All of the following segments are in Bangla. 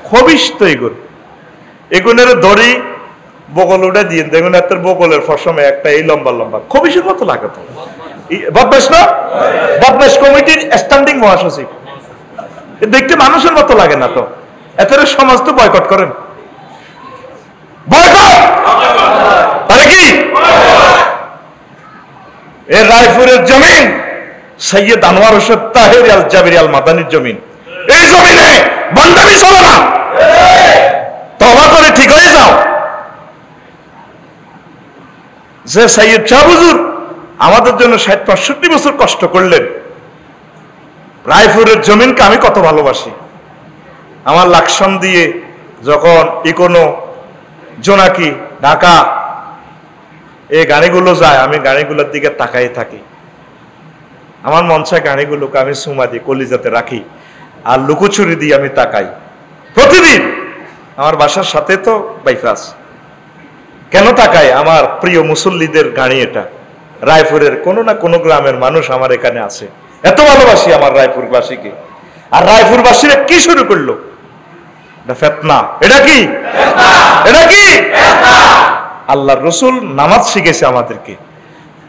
খবিস তো এগুনের দড়ি বগল উঠে দিয়ে দেখুন এত বগলের ফসমে একটা এই লম্বা লম্বা খবিসের মতো লাগে তো বদমাশ না বদমাশ কমিটির স্ট্যান্ডিং মহাসচিব দেখতে মানুষের মতো লাগে না তো এত সমাজ তো বয়কট করেন বয়কট তাহলে কি এ রায়পুরের জমিন সৈয়দ আনোয়ার হোসেন তাহের আল জাবির আল মাদানির জমিন এই জমিনে বন্দামি চলে না তওবা করে ঠিক হয়ে যাও যে সৈয়দ শাহ হুজুর আমাদের জন্য ৬০-৬৫ বছর কষ্ট করলেন রায়পুরের জমিনকে আমি কত ভালোবাসি আমার লাকসাম দিয়ে যখন ইকোনো জোনাকি ঢাকা এই গাড়িগুলো যায় আমি গাড়িগুলোর দিকে তাকাই থাকি আমার মন চায় গাড়িগুলোকে আমি সুমা দিই কলিজাতে রাখি আর লুকোচুরি দিয়ে আমি তাকাই প্রতিদিন আমার বাসার সাথে তো বাইপাস কেন তাকাই আমার প্রিয় মুসল্লিদের গাড়ি এটা রায়পুরের কোনো না কোনো গ্রামের মানুষ আমার এখানে আছে এত ভালোবাসি আমার রায়পুরবাসীকে আর রায়পুরবাসীরা কি শুরু করলো এটা ফিতনা এটা কি এটা কি আল্লাহর রাসূল নামাজ শিখেছে আমাদেরকে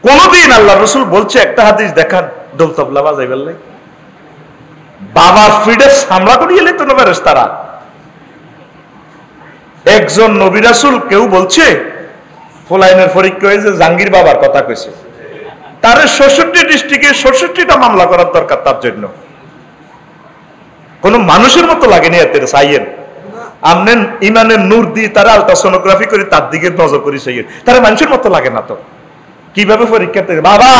কোনদিন আল্লাহর রাসূল বলছে একটা হাদিস দেখান দোল তবলা বাজাই বললে বাবার ফিডে সামলা করিয়ে লেতো না ফেরেশতারা একজন নবী রাসূল কেউ বলছে ফলাইনের পরীক্ষা হয়েছে জাহাঙ্গীর বাবার কথা কইছে তার ৬৬ ডিস্ট্রিক্টে ৬৬টা মামলা করার দরকার তার জন্য কোন মানুষের মতো লাগেনি এতে সাইয়েন আমনেন ইমানের নূর দিয়ে তারা আলট্রাসোনোগ্রাফি করে তার দিকে নজর করি সাইয়েন তারা মানুষের মতো লাগে না তো কিভাবে পরীক্ষা থেকে বাবা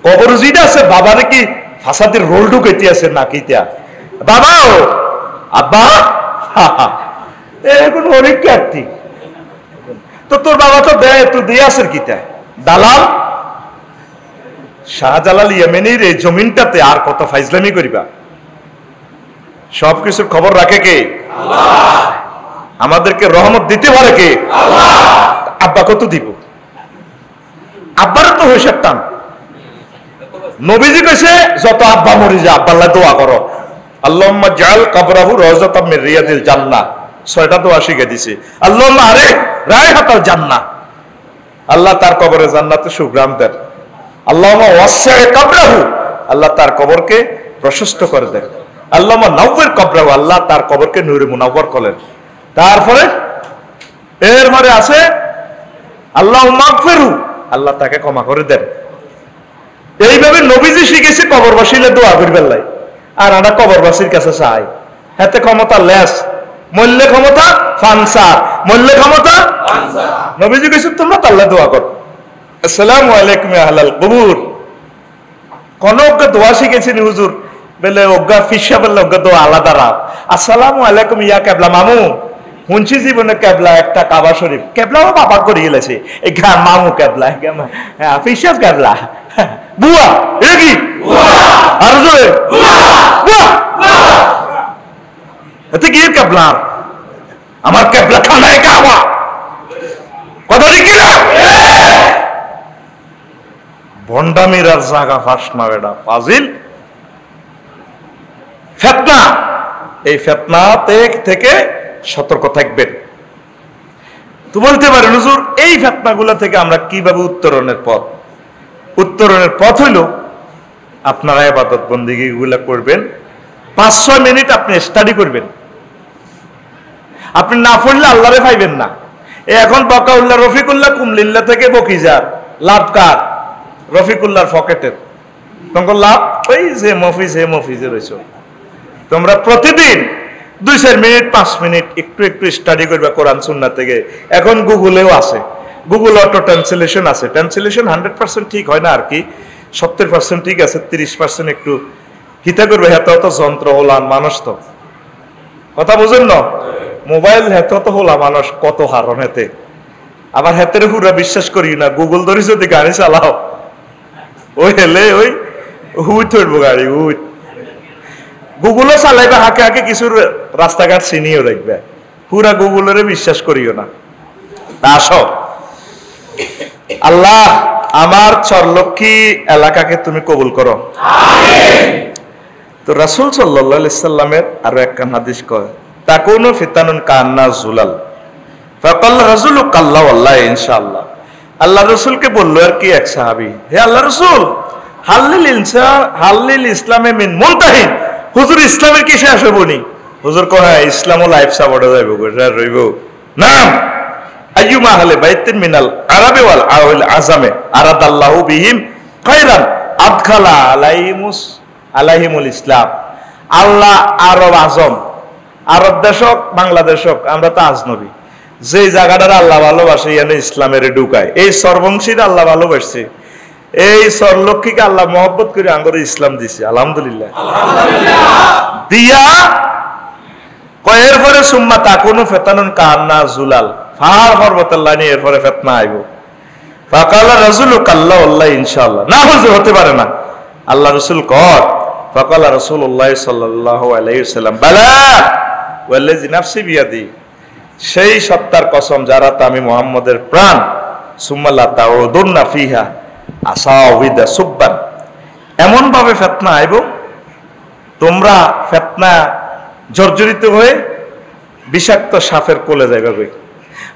কবর জিটা আছে বাবারে কি ফাসাদের রোল ঢুকাইতে আছে নাকিটা বাবা ও আব্বা এখন পরীক্ষার্থী তো তোর বাবা তো দেয় তুই দিয়ে আসের কিটা দালাল শাহজালাল ইয়েমেনির এই জমিনটাতে আর কত ফাইজলামি করিবা সবকিছুর খবর রাখে কে আল্লাহ আমাদেরকে রহমত দিতে পারে কে আল্লাহ আব্বা কত দিব আব্বার তো হিসাব টান নবীজি কইছে যত আব্বা মরি যা আব্বাল্লাহ দোয়া করো আল্লাহুম্মা জাআল কবরাহু রাওযাতাম মির রিয়াদিল জান্নাহ ৬টা দোয়া শিখে দিছে আল্লাহুম্মা আরে রায়হাতাল জান্নাহ আল্লাহ তার কবরে জান্নাতে সুগ্রাম দেন আল্লাহুম্মা ওয়াসসি কবরাহু আল্লাহ তার কবরকে প্রশস্ত করে দেন আল্লাহুম্মা নাওয়ির কবরাহু আল্লাহ তার কবরকে নূরে মুনাওয়ার করেন তারপরে এর মানে আছে আল্লাহুম্মা আগফিরু আল্লাহ তাকে ক্ষমা করে দেন এইভাবে নবীজি শিখেছে কবরবাসীলে দোয়া করবেন লাই আর আমরা কবরবাসীর কাছে চাই হাতে ক্ষমতা লেস মূল্যে ক্ষমতা ফানসা মূল্যে ক্ষমতা ফানসা নবীজি কইছে তোমরা আল্লাহ দোয়া করো আসসালামু আলাইকুম ইয়া আহলাল কুবুর কোন দোয়া শিখেছেন হুজুর বলে ওগা ফিশা বললে ওগা দোয়া আলাদা রাখ আসসালামু আলাইকুম ইয়া কেবলা মামু মুন্সি জীবনে কেবলা একটা কাবা শরীফ কেবলাও বাবা করে গেলেছে এই গা মামু কেবলা ফিশাস কেবলা বুয়া এটা কি আর জোরে এতে কি কেবলা আমার কেবলা খানায় কাবা কথা ঠিক কিনা ভন্ডামির আর জাগা ফাঁস না বেটা ফাজিল ফিতনা এই ফিতনা থেকে সতর্ক থাকবেন তো বলতে পারেন হুজুর এই ফিতনাগুলো থেকে আমরা কিভাবে উত্তরণের পথ হইল আপনারা ইবাদত বন্দেগী গুলা করবেন ৫-৬ মিনিট আপনি স্টাডি করবেন আপনি না পড়লে আল্লাহরে পাইবেন না এখন বকাউল্লাহ রফিকুল্লাহ কুমলিল্লাহ থেকে বকিজার লাভ কার রফিকুল্লাহর পকেটের তখন লাভ ওই যে মফিজে রয়েছে তোমরা প্রতিদিন 2-4 মিনিট 5 মিনিট একটু স্টাডি করবে কোরআন সুন্নাহ থেকে এখন গুগলেও আছে গুগল অটো ট্রান্সলেশন আছে ট্রান্সলেশন 100% ঠিক হয় না আর কি 70% ঠিক আছে 30% একটু কিতা করবে হেত তো যন্ত্র হলান মানুষ তো কথা বুঝেন না মোবাইল হেত তো হলা মানুষ কত হারণ হেতে আবার হেতের পুরা বিশ্বাস করি না গুগল ধরে যদি গাড়ি চালাও ওই হেলে ওই হুইট হইব গাড়ি হুইট গুগলও চালাইবে হাকে কিছু রাস্তাঘাট চিনিও দেখবে পুরা গুগলের বিশ্বাস করিও না আসো আল্লাহ আমার চরলক্ষ্মী এলাকাকে তুমি কবুল করো আমিন তো রাসূল সাল্লাল্লাহু আলাইহি সাল্লামের আরো একটা হাদিস কয় তাকুনু ফিতানুন কান্না জুলাল ফাকাল রাসূলু কাল্লা ওয়াল্লাহি ইনশাআল্লাহ। আল্লাহ রাসূলকে বলল আর কি এক সাহাবী, হে আল্লাহ রাসূল হাল্লিল ইসলামে মিন মুনতাহিন, হুজুর ইসলামের কি শেষ হবনি? হুজুর কয় ইসলামও লাইফ সাপোর্টে যাইব শেষ হইব না। আইয়ুমা আহলে বাইতিন মিনাল আরাবি ওয়াল আজামে আরাদাল্লাহু বিহিম খায়রান আদখালা আলাইহিমুল ইসলাম। আল্লাহ আরব আজম, আরব দেশক বাংলাদেশক, আমরা তো আজনবী, যে জায়গাটার আল্লাহ ভালোবাসে এনে ইসলামের ঢুকায়। এই সর্বংশীর আল্লাহ ভালোবাসছে, এই সরলক্ষীকে আল্লাহ মহব্বত করে আঙ্গরে ইসলাম দিছে। আলহামদুলিল্লাহ দিয়া কয়ের পরে সুম্মা তাকুনু ফিতানুন কান্না জুলাল, পাহাড় পর্বতের লাইনে এরপরে ফিতনা আইব। ফাকালা রাসূলু কাল্লা ওয়াল্লাহি ইনশাআল্লাহ, না হুজুর হতে পারে না। আল্লাহ রাসূল কয় ফাকালা রাসূলুল্লাহ সাল্লাল্লাহু আলাইহি ওয়াসাল্লাম বালা ওয়াল্লাযী নাফসি বিয়াদি, সেই সত্তার কসম যারা তা আমি মুহাম্মদের প্রাণ, সুম্মা লা তাউদুন্না ফিহা আসাউবিদা সুববান, এমন ভাবে ফিতনা আইব তোমরা ফিতনা জর্জরিত হয়ে বিষাক্ত সাপের কোলে যাইবা কই।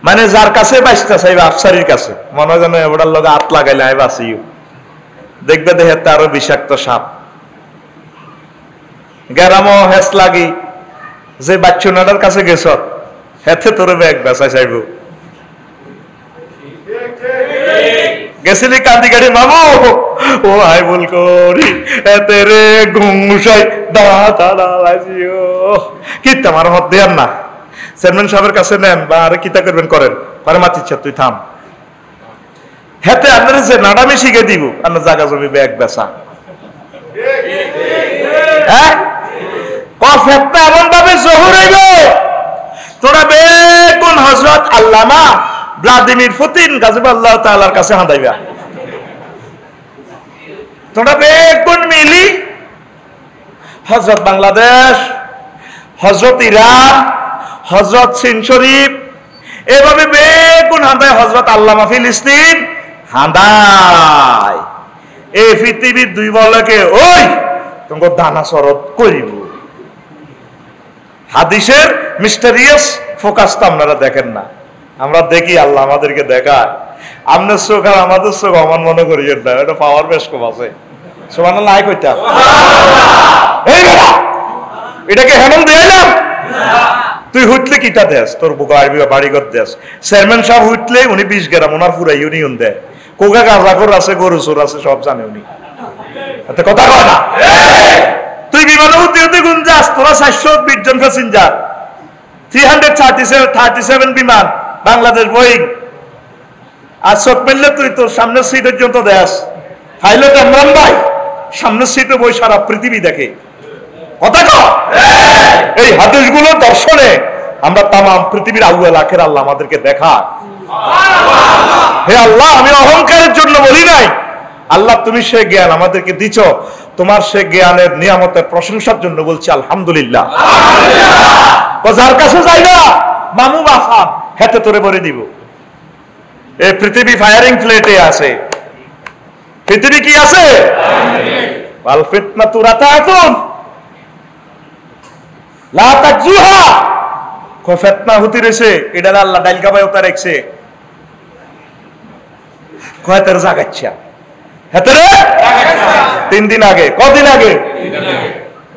মানে যার কাছে বাইসটা চাইবে আফসারির কাছে, মনে হয় যেন এবার লগে হাত লাগাইলে আই বাঁচিও, দেখবে দেহে আরো বিষাক্ত সাপ। গেরামো হেস লাগি যে বাচ্চুনাটার কাছে গেছ হেতে তোর ব্যাগ বেচা চাইব। গেছিলি কান্দি গাড়ি মামু ও হাই বল করি এতে রে ঘুমসাই দাঁড়াইও কি তোমার হত দেন না, চেয়ারম্যান সাহেবের কাছে নেন বা আরে কিতা করবেন করেন, পরে মাতিচ্ছা তুই থাম। হেতে আপনার যে নাডামি শিখে দিব আপনার জায়গা জমি ব্যাগ বেচা। হ্যাঁ ফেতনা এমন ভাবে জহুর হইব তোরা বেগুন হযরত আল্লামা ভ্লাদিমির পুতিন গাযিবাল্লাহু তাআলার কাছে হাঁদাইবা। তোরা বেগুন মিলি হযরত বাংলাদেশ, হযরত ইরান, হযরত চীন শরীফ, এভাবে বেগুন হাঁদায় হযরত আল্লামা ফিলিস্তিন হাঁদায়। এই পৃথিবীর দুই বলকে ওই তোমাকে দানা শরৎ করিব। হাদিসের মিস্টেরিয়াস ফোকাস তো আপনারা দেখেন না, আমরা দেখি, আল্লাহ আমাদেরকে দেখায়। আপনার চোখ আর আমাদের চোখ অমান মনে করিয়েন না, এটা পাওয়ার বেশ কম আছে। সুবহানাল্লাহ কইতাম এটাকে হেমন দিলাম তুই হুটলে কিটা দেশ তোর বুকা বাড়িঘর দেশ। চেয়ারম্যান সাহেব হুটলে উনি 20 গ্রাম ওনার পুরা ইউনিয়ন দেয়, কোকা গাঁজাখোর আছে, গরু চোর আছে, সব জানে উনি। কথা কয় না, তুই বিমানে উঠতে উঠতে গুন যাস, তোরা 420 জন প্যাসেঞ্জার, 337 বিমান বাংলাদেশ বোয়িং, আর চোখ মেললে তুই তোর সামনের সিট পর্যন্ত দেশ। পাইলট ইমরান ভাই সামনের সিটে বই সারা পৃথিবী দেখে। কথা কয় এই হাদিসগুলো দর্শনে আমরা তাম পৃথিবীর আউয়াল আখের আল্লাহ আমাদেরকে দেখায়। হে আল্লাহ, আমি অহংকারের জন্য বলি নাই, আল্লাহ তুমি সে জ্ঞান আমাদেরকে দিছ, তোমার সে জ্ঞানের নিয়ামতের প্রশংসার জন্য বলছি আলহামদুলিল্লাহ। যার কাছে যাই না মামু বাসা হেতে তোরে ভরে দিব। এই পৃথিবী ফায়ারিং প্লেটে আছে, পৃথিবী কি আছে? ওয়াল ফিতনাতু রাতাতুন লা তাজুহা, কো ফিতনা হতি রইছে, এটা আল্লাহ ডাইল গাবায় উতার রাখছে, কয় তোর জাগাচ্ছা হেতরে 3 দিন আগে। কদিন আগে?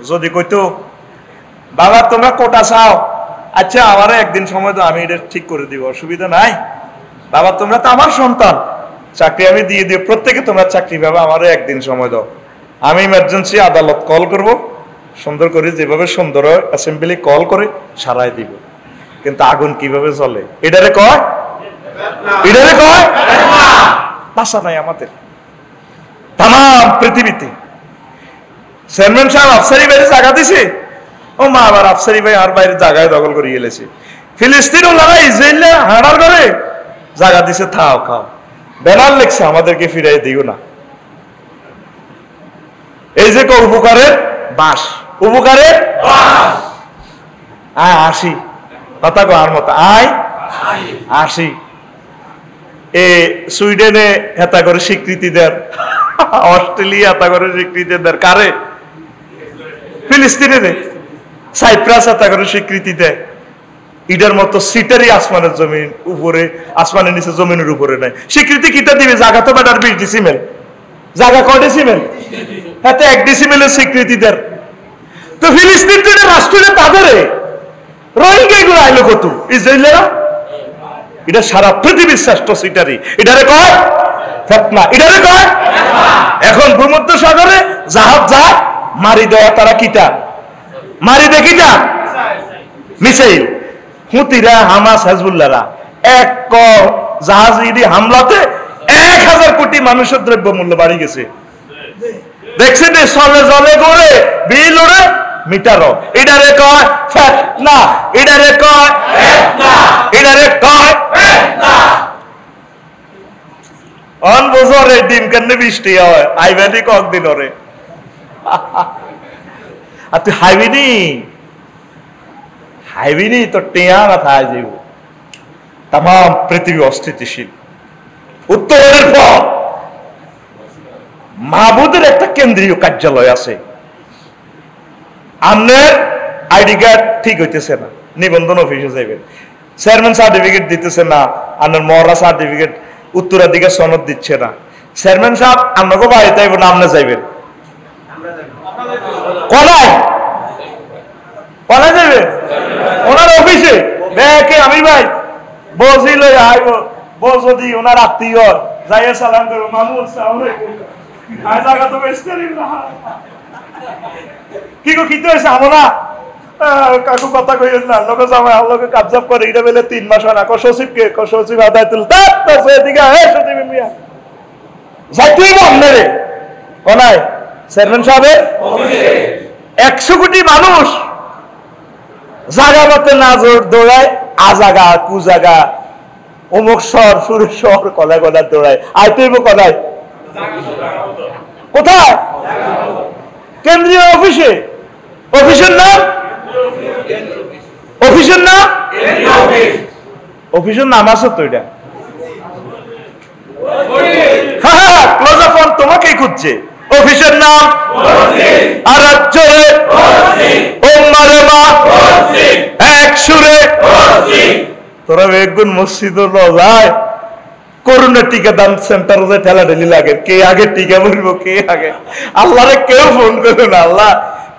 যদি কইতো বাবা তোমরা কোটা চাও, আচ্ছা আমারে একদিন সময় দাও, আমি এটা ঠিক করে দিব, অসুবিধা নাই। বাবা তোমরা তো আমার সন্তান, চাকরি আমি দিয়ে দিও, প্রত্যেকে তোমরা চাকরি পাবে, আমারে একদিন সময় দাও, আমি ইমার্জেন্সি আদালত কল করব, সুন্দর করে যেভাবে সুন্দর অ্যাসেম্বলি কল করে সারাই দিব। কিন্তু আগুন কিভাবে জ্বলে এটারে কয়, এটারে কয় ভাষা নাই আমাদের তাম পৃথিবীতে। চেয়ারম্যান সাহেব আফসারি বাইরে জায়গা দিছে, ও মা আবার আফসারি ভাই আর বাইরে জায়গায় দখল করে গেলেছে। ফিলিস্তিনও লাগাই ইসরায়েল হাঁড়ার করে জায়গা দিছে, থাও খাও, ব্যানার লেখছে আমাদেরকে ফিরাই দিও না। এই যে উপকারের বাস, উপকারের আয় আসি, কথা কর মতো আয় আসি। এ সুইডেনে হেতা করে স্বীকৃতি দেন, অস্ট্রেলিয়া হেতা করে স্বীকৃতি দেন কারে? ফিলিস্তিনের সাইপ্রাস তাকে স্বীকৃতি দেয়। ইডার মতো সিটারই আসমানের জমিন উপরে, আসমানের নিচে জমিনের উপরে নাই। স্বীকৃতি কিটা দিবে? জায়গা তো বেটার 20 ডিসিমেল, জায়গা কয় ডিসিমেল? হাতে 1 ডিসিমেলের স্বীকৃতি দেন। তো ফিলিস্তিন তো রাষ্ট্র তাদের, রোহিঙ্গা এগুলো আইলো কত? ইসরায়েলেরা। এটা সারা পৃথিবীর শ্রেষ্ঠ সিটারি। এটারে কয় ফিতনা, এটারে কয়। এখন ভূমধ্য সাগরে জাহাজ যায় মারি দেওয়া, তারা কিটা মারি দেয়? কিটা মিসাইল। হুতিরা, হামাস, হিজবুল্লাহরা এক জাহাজ ইডি হামলাতে 1000 কোটি মানুষের দ্রব্য মূল্য বাড়ি গেছে। দেখছেন চলে জলে গড়ে বিল ওড়ে মিটারো। এটারে কয় ফিতনা, এটারে কয় ফিতনা, এটারে কয় ফিতনা। অন বছরে দিন কেন বৃষ্টি হয়, আইবানি কয়েকদিন ওরে। আর তুই হাইবিনি তো টেয়া না থায় যাইব। তাম পৃথিবী অস্থিতিশীল। উত্তরের পর মাহবুদের একটা কেন্দ্রীয় কার্যালয় আছে। আপনার আইডি কার্ড ঠিক হইতেছে না, নিবন্ধন অফিসে যাইবেন, চেয়ারম্যান সার্টিফিকেট দিতেছে না, আপনার মহড়া সার্টিফিকেট উত্তরাধিকার সনদ দিচ্ছে না। চেয়ারম্যান সাহেব আপনাকে বাড়িতে আইব না, আপনি যাইবেন কলায় কলায় যাইবেন ওনার অফিসে। দেখে আমি ভাই বসি লই আইব, বস যদি ওনার আত্মীয় যাইয়া সালাম করবো, মামু আসসালামু আলাইকুম, আয় জায়গা তো বেশ কি গো কি হয়েছে? আমরা কাকু কথা কইেন না, লোকে জামাই লোকে কাবজাব করে। এটা বেলে 3 মাস হয় না। সচিবকে সচিব আদায় তুল এদিকে সচিব মিয়া যাইতেই বন্ধে রে নাই চেয়ারম্যান সাহেবের 100 কোটি মানুষ জাগা মতে না দৌড়ায়, আজাগা কুজাগা অমুক শহর সুরেশ্বর কলায় কলায় দৌড়ায়। আইতেইব কলায় কোথায়? কেন্দ্রীয় অফিসে। অফিসের নাম অফিসের নাম আছে তো এটা। হ্যাঁ, ক্লোজ আপ অন তোমাকেই খুঁজছে। অফিসের নাম আর রাজ্যরে ওম্মারে মা এক সুরে। তোরা একগুণ মসজিদ যায় করোনা টিকাদান সেন্টার ঠেলা ঠেলি লাগে, কে আগে টিকা বলবো, কে আগে। আল্লাহরে কেউ ফোন করবে না, আল্লাহ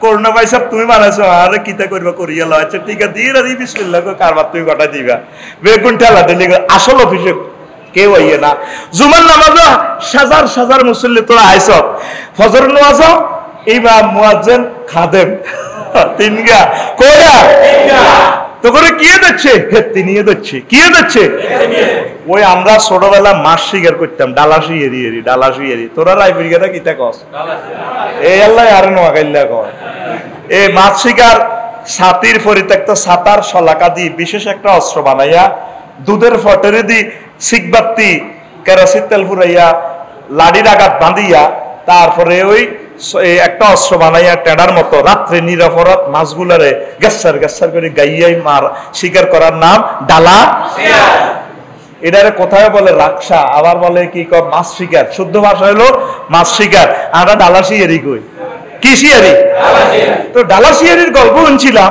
করোনা ভাই সাহেব তুমি বানাইছো, আরে কিতা করবা করিয়া লো, আচ্ছা টিকা দিয়ে রাখি বিসমিল্লাহ কারবার তুমি কটা দিবা। বেগুন ঠেলা ঠেলি আসল অফিসে কেউ আইয়ে না। জুমার নামাজ সাজার সাজার মুসল্লি তোরা আইস, ফজর নামাজ এইবার মুয়াজ্জিন খাদেম 3 গা কয়টা তো করে কি দিচ্ছে? হেত্তি নিয়ে দিচ্ছে। কি দিচ্ছে? ওই আমরা ছোটবেলা মাছ শিকার করতাম, ডালাসি এরি ডালাসি এরি। তোরা রাইফিলটা কিতা কস? এই আল্লাহ আর নোয়াখাইল্লা কয় এই মাছ শিকার ছাতির পরিত্যক্ত ছাতার শলাকা দিয়ে বিশেষ একটা অস্ত্র বানাইয়া দুধের ফটেরে দি সিকবাত্তি কেরোসিন তেল ফুরাইয়া লাড়ির আঘাত বাঁধিয়া তারপরে ওই একটা অস্ত্র বানাইয়া টেডার মতো রাত্রে নিরাপরাধ মাছগুলারে গেসার গেসার করে গাইয়াই মার শিকার করার নাম ডালা। এটারে কোথায় বলে রাকসা, আবার বলে কি মাছ শিকার। শুদ্ধ ভাষা হলো মাছ শিকার। আমরা ডালা শিয়ারি কই। কি শিয়ারি? তো ডালা শিয়ারির গল্প শুনছিলাম,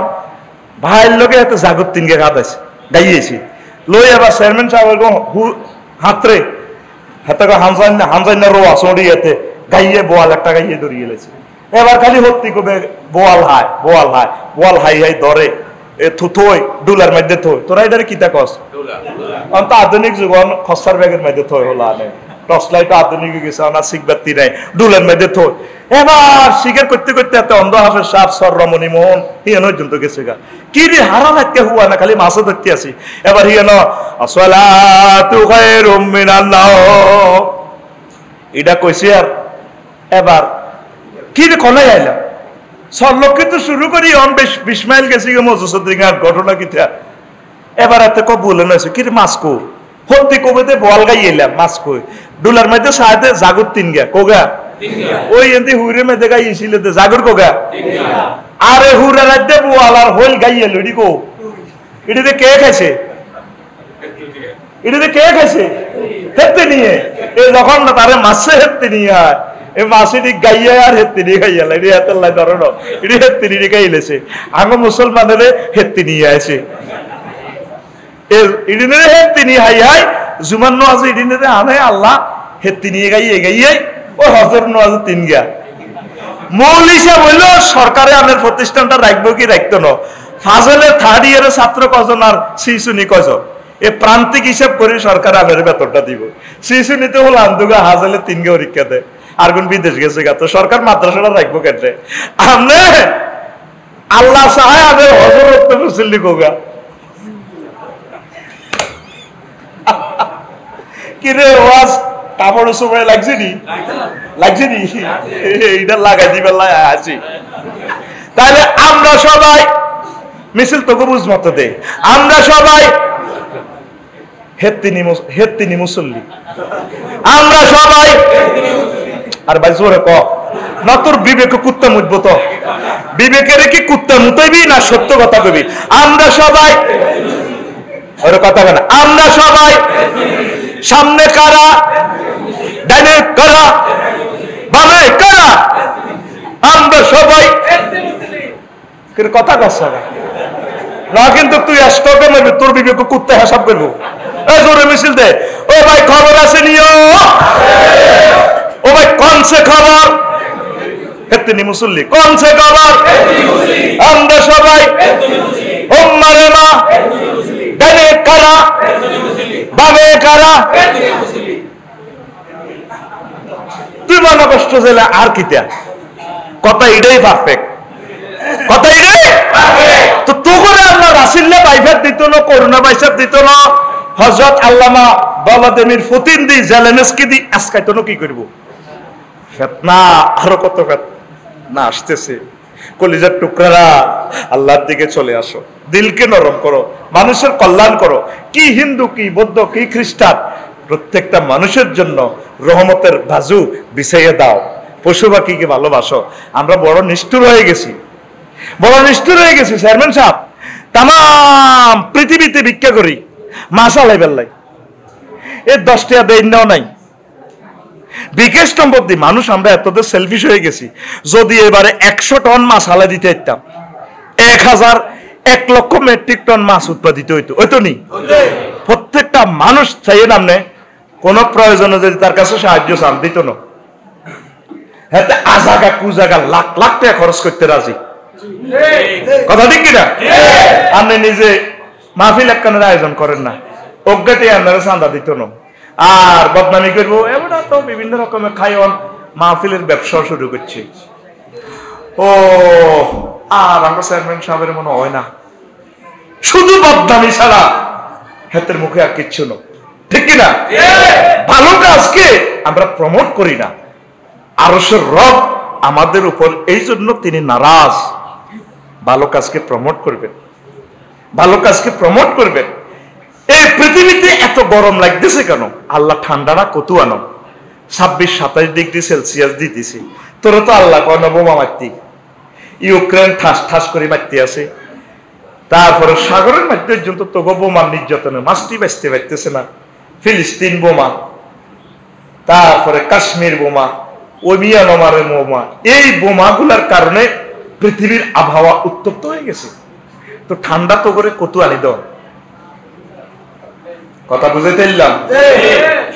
ভাইয়ের লোকে এত জাগর 3 গে গাছ গাইয়েছি লই। আবার চেয়ারম্যান সাহেব হাতরে হাতে হামজাইনা রোয়া সড়িয়েতে গাইয়ে বোয়াল একটা গাইয়ে ধরিয়ে লেছে। এবার খালি হত্তি কবে বোয়াল হায় বোয়াল হায় বোয়াল হাই হাই ধরে থুই ডুলার মধ্যে থই। তোরা এটারে কিতা কস? অন্ত আধুনিক যুগ খসার ব্যাগের মধ্যে থই হলো আনে টর্চ লাইট আধুনিক হয়ে গেছে, আমার শিখবাতি নাই ডুলার মধ্যে থই। এবার শিকার করতে করতে এত অন্ধ হাফের সাপ সর রমণী মোহন হিয়ান পর্যন্ত গেছে গা। কি রে হারা লাগতে হুয়া না, খালি মাছও ধরতে আসি। এবার হিয়ান আসসালাতু খায়রুম মিনান নাওম এটা কইছে। আর এবার কি রে কলাই আইলাম সরলক্ষে তো শুরু করি 20 মাইল গেছি মজুসুদ্দিন ঘটনা কিতা। এবার এত কব বলে নয়েছে কি রে মাছ কো হত্তি কবেতে বল গাই এলাম মাছ কই ডুলার মধ্যে সাহায্যে জাগর 3 গা কোগা ওই এতে হুইরের মধ্যে গাইছিল জাগর কোগা। আরে হুরা রাজ্যে বোয়াল আর হইল গাই এলো এটি কো এটিতে কে খাইছে? এটিতে কে খাইছে? হেতে নিয়ে এ যখন না তারে মাছে হেতে নিয়ে হয় এই মাসিটি গাইয়া আর হেত্তিনি গাইয়া এটি এত লাই ধরো না এটি হেত্তিনি গাইলেছে আগে মুসলমানের হেত্তিনি আছে ইডিনে হেত্তিনি হাই হাই জুমান নোয়াজ ইডিনে আনে আল্লাহ হেত্তিনি গাইয়ে গাইয়ে ও হজর নোয়াজ তিন গা মূল হিসাব হইল সরকারে আনের প্রতিষ্ঠানটা রাখবো কি রাখতো না ফাজলের থার্ড ইয়ারের ছাত্র কজন আর শিশুনি কজন এ প্রান্তিক হিসাব করে সরকার আমের বেতনটা দিব শিশুনিতে হল আন্দুগা হাজলে তিন গে পরীক্ষা দেয় আর কোন বিদেশ গেছে গা তো সরকার মাদ্রাসাটা রাখবো কেটে আমনে আল্লাহ সাহায় আমের হজরত মুসল্লি কোগা কিরে ওয়াজ কাপড় সময় লাগছে নি এইটা লাগাই দিবে আছি তাহলে আমরা সবাই মিছিল তোকে বুঝমতো দে আমরা সবাই হেত্তিনি মুসল্লি আমরা সবাই আর ভাই জোরে ক না তোর বিবেক কুত্তা মুতবো তো বিবেকের কি কুত্তা মুতাইবি না সত্য কথা কবি আমরা সবাই ওর কথা কেন আমরা সবাই সামনে কারা ডানে কারা বামে কারা আমরা সবাই কথা কস না কিন্তু তুই স্টকে মারবি তোর বিবেক কুত্তে হিসাব করবো জোরে মিছিল দে ও ভাই খবর আছে নিও ও ভাই কনসে খবর হেত্তিনি মুসল্লি কনসে খবর আমরা সবাই ওম্মারে মা ডানে কারা বামে কারা তুই মনে কষ্ট ছেলে আর কিতা কথা এটাই পারফেক্ট কথা এটাই তো তো করে আল্লাহ রাসিল্লা বাইফাত দিত না করোনা বাইসাত দিত না হযরত আল্লামা বাবাদেমির ফতিন্দি জেলেনস্কি দি আজকাইতো না কি করব ফিতনা আরো কত ফিতনা আসতেছে কলিজার টুকরারা আল্লাহর দিকে চলে আসো দিলকে নরম করো মানুষের কল্যাণ করো কি হিন্দু কি বৌদ্ধ কি খ্রিস্টান প্রত্যেকটা মানুষের জন্য রহমতের বাজু বিছাইয়ে দাও পশু পাখিকে ভালোবাসো আমরা বড় নিষ্ঠুর হয়ে গেছি চেয়ারম্যান সাহেব তাম পৃথিবীতে ভিক্ষা করি মাসালাই বেল্লাই এর 10 টাকা দেয় নাই বিকেশ সম্ভব দি মানুষ আমরা এতদের সেলফিশ হয়ে গেছি যদি এবারে 100 টন মাছ হালা দিতে হইতাম 1 লক্ষ মেট্রিক টন মাছ উৎপাদিত হইতো হইতো নি প্রত্যেকটা মানুষ চাইয়ে নামনে কোন প্রয়োজনে যদি তার কাছে সাহায্য চান দিত না হাতে আজাগা কুজাগা লাখ লাখ টাকা খরচ করতে রাজি কথা ঠিক কিনা আপনি নিজে মাহফিল একখানের আয়োজন করেন না অজ্ঞাতে আপনারা চাঁদা দিত না আর বদনামি করবো এমনটা তো বিভিন্ন রকমের খায়ন মাহফিলের ব্যবসা শুরু করছে ও আর আমরা চেয়ারম্যান সাহেবের মনে হয় না শুধু বদনামি ছাড়া হাতের মুখে আর কিচ্ছু না ঠিক কিনা ভালো কাজকে আমরা প্রমোট করি না আরশের রব আমাদের উপর এই জন্য তিনি নারাজ ভালো কাজকে প্রমোট করবেন এই পৃথিবীতে এত গরম লাগতেছে কেন আল্লাহ ঠান্ডাটা কত আনো 26-27 ডিগ্রি সেলসিয়াস দিতেছি তোরা তো আল্লাহ কয় না বোমা মারতি ইউক্রেন ঠাস ঠাস করে মারতে আছে তারপরে সাগরের মধ্যে পর্যন্ত তো বোমার নির্যাতনে মাছটি বাঁচতে পারতেছে না ফিলিস্তিন বোমা তারপরে কাশ্মীর বোমা মিয়ানমারের বোমা এই বোমাগুলার কারণে পৃথিবীর আবহাওয়া উত্তপ্ত হয়ে গেছে তো ঠান্ডা তো করে কত আনি দাও কথা বুঝাইতে এলাম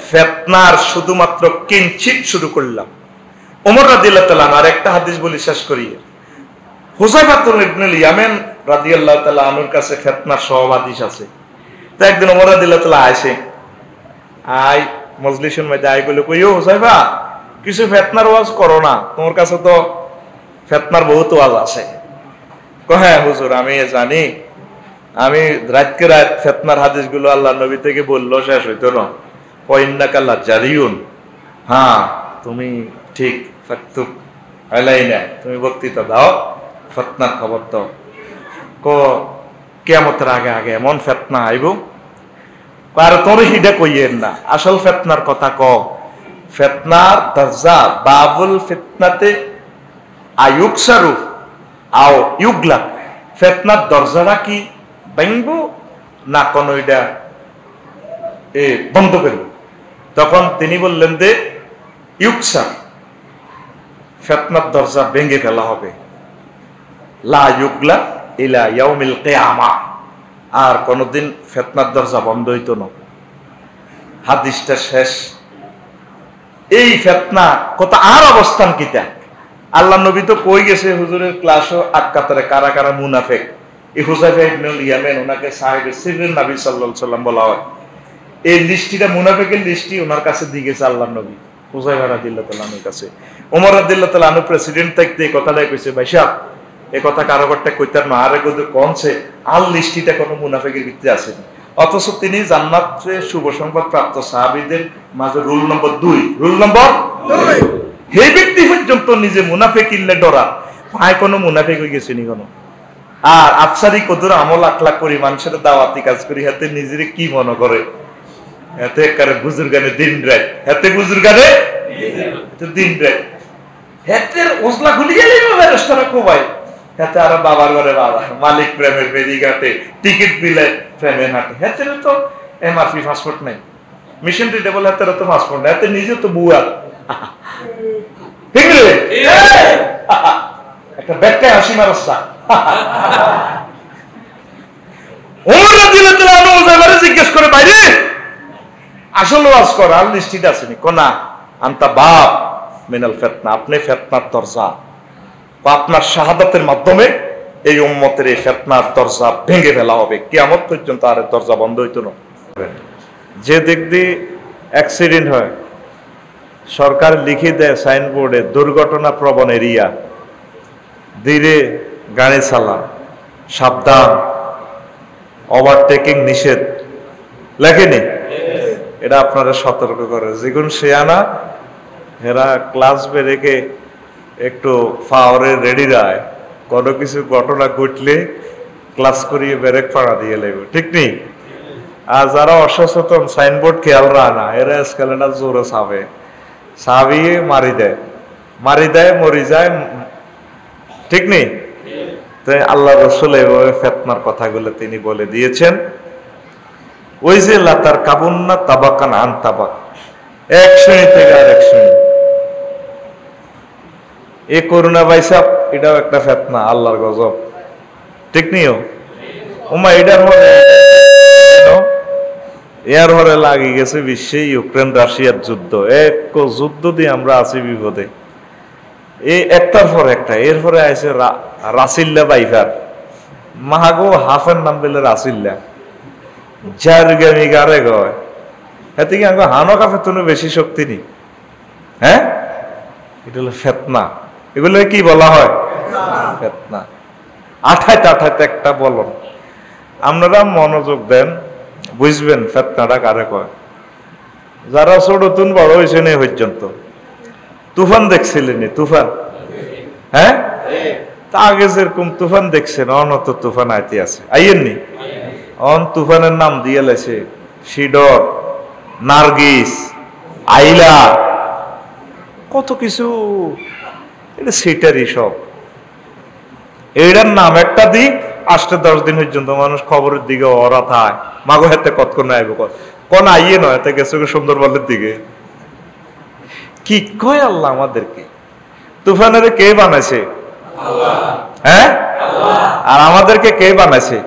ফিতনার শুধুমাত্র কিঞ্চিত শুরু করলাম ওমর রাদিয়াল্লাহু তাআলা আর একটা হাদিস বলি শেষ করি হুযায়ফা ইবনুল ইয়ামান রাদিয়াল্লাহু তাআলা আনহুর কাছে ফিতনার সব হাদিস আছে তো একদিন ওমর রাদিয়াল্লাহু তাআলা আসে মজলিসের মধ্যে বলে কইও হুযায়ফা কিছু ফিতনার ওয়াজ করো না তোমার কাছে তো ফিতনার বহুত ওয়াজ আছে হ্যাঁ হুজুর আমি জানি আমি রাতকে রাত ফিতনার হাদিসগুলো আল্লাহ নবী থেকে বললো শেষ হইতো না ইন্নাকা লাজারিউন হ্যাঁ তুমি ঠিক ফাকতুব আলাইনা তুমি বক্তৃতা দাও ফিতনার খবর দাও কিয়ামতের আগে আগে এমন ফিতনা আইব আর তোর হিডা কইয়েন না আসল ফিতনার কথা ফিতনার দরজা বাবুল ফিতনাতে আয়ুকসারু আও ইউগলা ফিতনার দরজাটা কি ভাঙবো না কোন এটা বন্ধ করবো তখন তিনি বললেন যে ইউকসার ফিতনার দরজা ভেঙে ফেলা হবে। লা ইউগলা ইলা ইয়াউমিল কিয়ামা, আর কোনদিন ফিতনার দরজা বন্ধ হইতো না। হাদিসটা শেষ। এই ফিতনা কত আর অবস্থান কিতা, আল্লাহ নবী তো কই গেছে হুজুরের ক্লাসও আটকাতারে কারা কারা মুনাফিক। এই হুযায়ফা ইবনুল ইয়ামান ওনাকে সাহেবে সিররিন নবী সাল্লাল্লাহু আলাইহি ওয়াসাল্লাম বলা হয়। এই লিস্টিটা মুনাফিকের লিস্টি ওনার কাছে দিয়ে গেছে আল্লাহ নবী হুযায়ফা রাদিয়াল্লাহু তাআলা আনহুর কাছে। ওমর রাদিয়াল্লাহু তাআলা আনহু প্রেসিডেন্ট থাকতে এই কথাটাই কইছে, ভাই সাহেব এই কথা কারো করতে কইতার না, আরে গদ কোনছে আল লিস্টিটা কোনো মুনাফিকের ভিতরে আছে। অথচ তিনি জান্নাতে শুভ সংবাদ প্রাপ্ত সাহাবীদের মাঝে রুল নম্বর 2, রুল নম্বর 2, এই ব্যক্তি পর্যন্ত নিজে মুনাফিক ইল্লে ডরা ভাই কোনো মুনাফিক হয়ে গেছে নি কোনো। আর আফসারি কদর আমল আখলাক করি মানুষের দাওয়াতি কাজ করি, হাতে নিজেরে কি মনে করে, হাতে একারে বুজুর্গানে দিন রাত, হাতে বুজুর্গানে দিন রাত, হাতের ওজলা খুলি গেলে ফেরেশতারা কোবাই, হাতে আর বাবার ঘরে বাবা, মালিক প্রেমের বেরিঘাটে টিকিট বিলে প্রেমের হাটে, হাতে তো এমআরপি পাসপোর্ট নাই, মিশন রিডেবল হাতের তো পাসপোর্ট নাই, হাতে নিজে তো বুয়া, ঠিক রে একটা ব্যাখ্যায় হাসি মারসা। ওমর রাদিয়াল্লাহু তাআলা আনহু ওজাইবারে জিজ্ঞেস করে, বাইরে আসল ওয়াজ কর, আল লিস্টিটা আসেনি কোনা আনতা বাপ মিনাল ফিতনা, আপনি ফিতনার দরজা, আপনার শাহাদাতের মাধ্যমে এই উম্মতের এই ফিতনার দরজা ভেঙে ফেলা হবে, কিয়ামত পর্যন্ত আর দরজা বন্ধ হইতো না। যে দেখদি অ্যাক্সিডেন্ট হয় সরকার লিখে দেয় সাইনবোর্ডে দুর্ঘটনা প্রবণ এরিয়া, ধীরে গাড়ি চালা, সাবধান, ওভারটেকিং নিষেধ, লেখেনি? এটা আপনারা সতর্ক করে যেগুন শেয়ানা এরা ক্লাস বেরেকে একটু পাওয়ারে রেডি রায়, কোনো কিছু ঘটনা ঘটলে ক্লাস করিয়ে ব্রেক পাড়া দিয়ে লাগবে, ঠিক নেই? আর যারা অসচেতন সাইনবোর্ড খেয়াল রায় না, এরা স্কেলেটার জোরে চাবে, চাবিয়ে মারি দেয়, মরি যায়, ঠিক নেই? তাই আল্লাহ রাসূল এইভাবে ফিতনার কথাগুলো তিনি বলে দিয়েছেন। ওই যে লাতার কাবুন্না তাবাকান আন তাবাক, এক শ্রেণী থেকে আর এক শ্রেণী, এই করোনা ভাইসাব এটাও একটা ফিতনা, আল্লাহর গজব, ঠিক নিও ওমা। এটার মধ্যে এর হরে লাগি গেছে বিশ্বে ইউক্রেন রাশিয়ার যুদ্ধ, এক যুদ্ধ দিয়ে আমরা আছি বিপদে, এই একটার পর একটা। এরপরে আছে রাসিল্লা বাইফার, মাহাগো হাফের নাম পেলে রাসিল্লা, যার গামি গারে গয়, এতে কি আঙ্গ হানো কাফে তুমি বেশি শক্তি নেই, হ্যাঁ? এটা হলো ফিতনা, এগুলো কি বলা হয়? ফিতনা। আঠাইতে একটা বলন, আপনারা মনোযোগ দেন, বুঝবেন ফিতনাটা কারে কয়। যারা ছোট তুন বড় হয়েছে নি পর্যন্ত তুফান দেখছিলেন? তুফান, হ্যাঁ? তা আগে যেরকম তুফান দেখছেন অনত তুফান আইতে আছে, আইয়েননি? অন তুফানের নাম দিয়ে লেছে শিডর, নার্গিস, আইলা, কত কিছু, এটা সেটারই সব। এইটার নাম একটা দিক, 8-10 দিন পর্যন্ত মানুষ খবরের দিকে ওরা থায়, মাগো হাতে কতক্ষণ আইব, কোন আইয়ে নয়, এতে গেছে সুন্দরবনের দিকে। কি কয় আল্লাহ আমাদেরকে? তুফানের কে বানাইছে? হ্যাঁ? আর আমাদেরকে কে বানাইছে?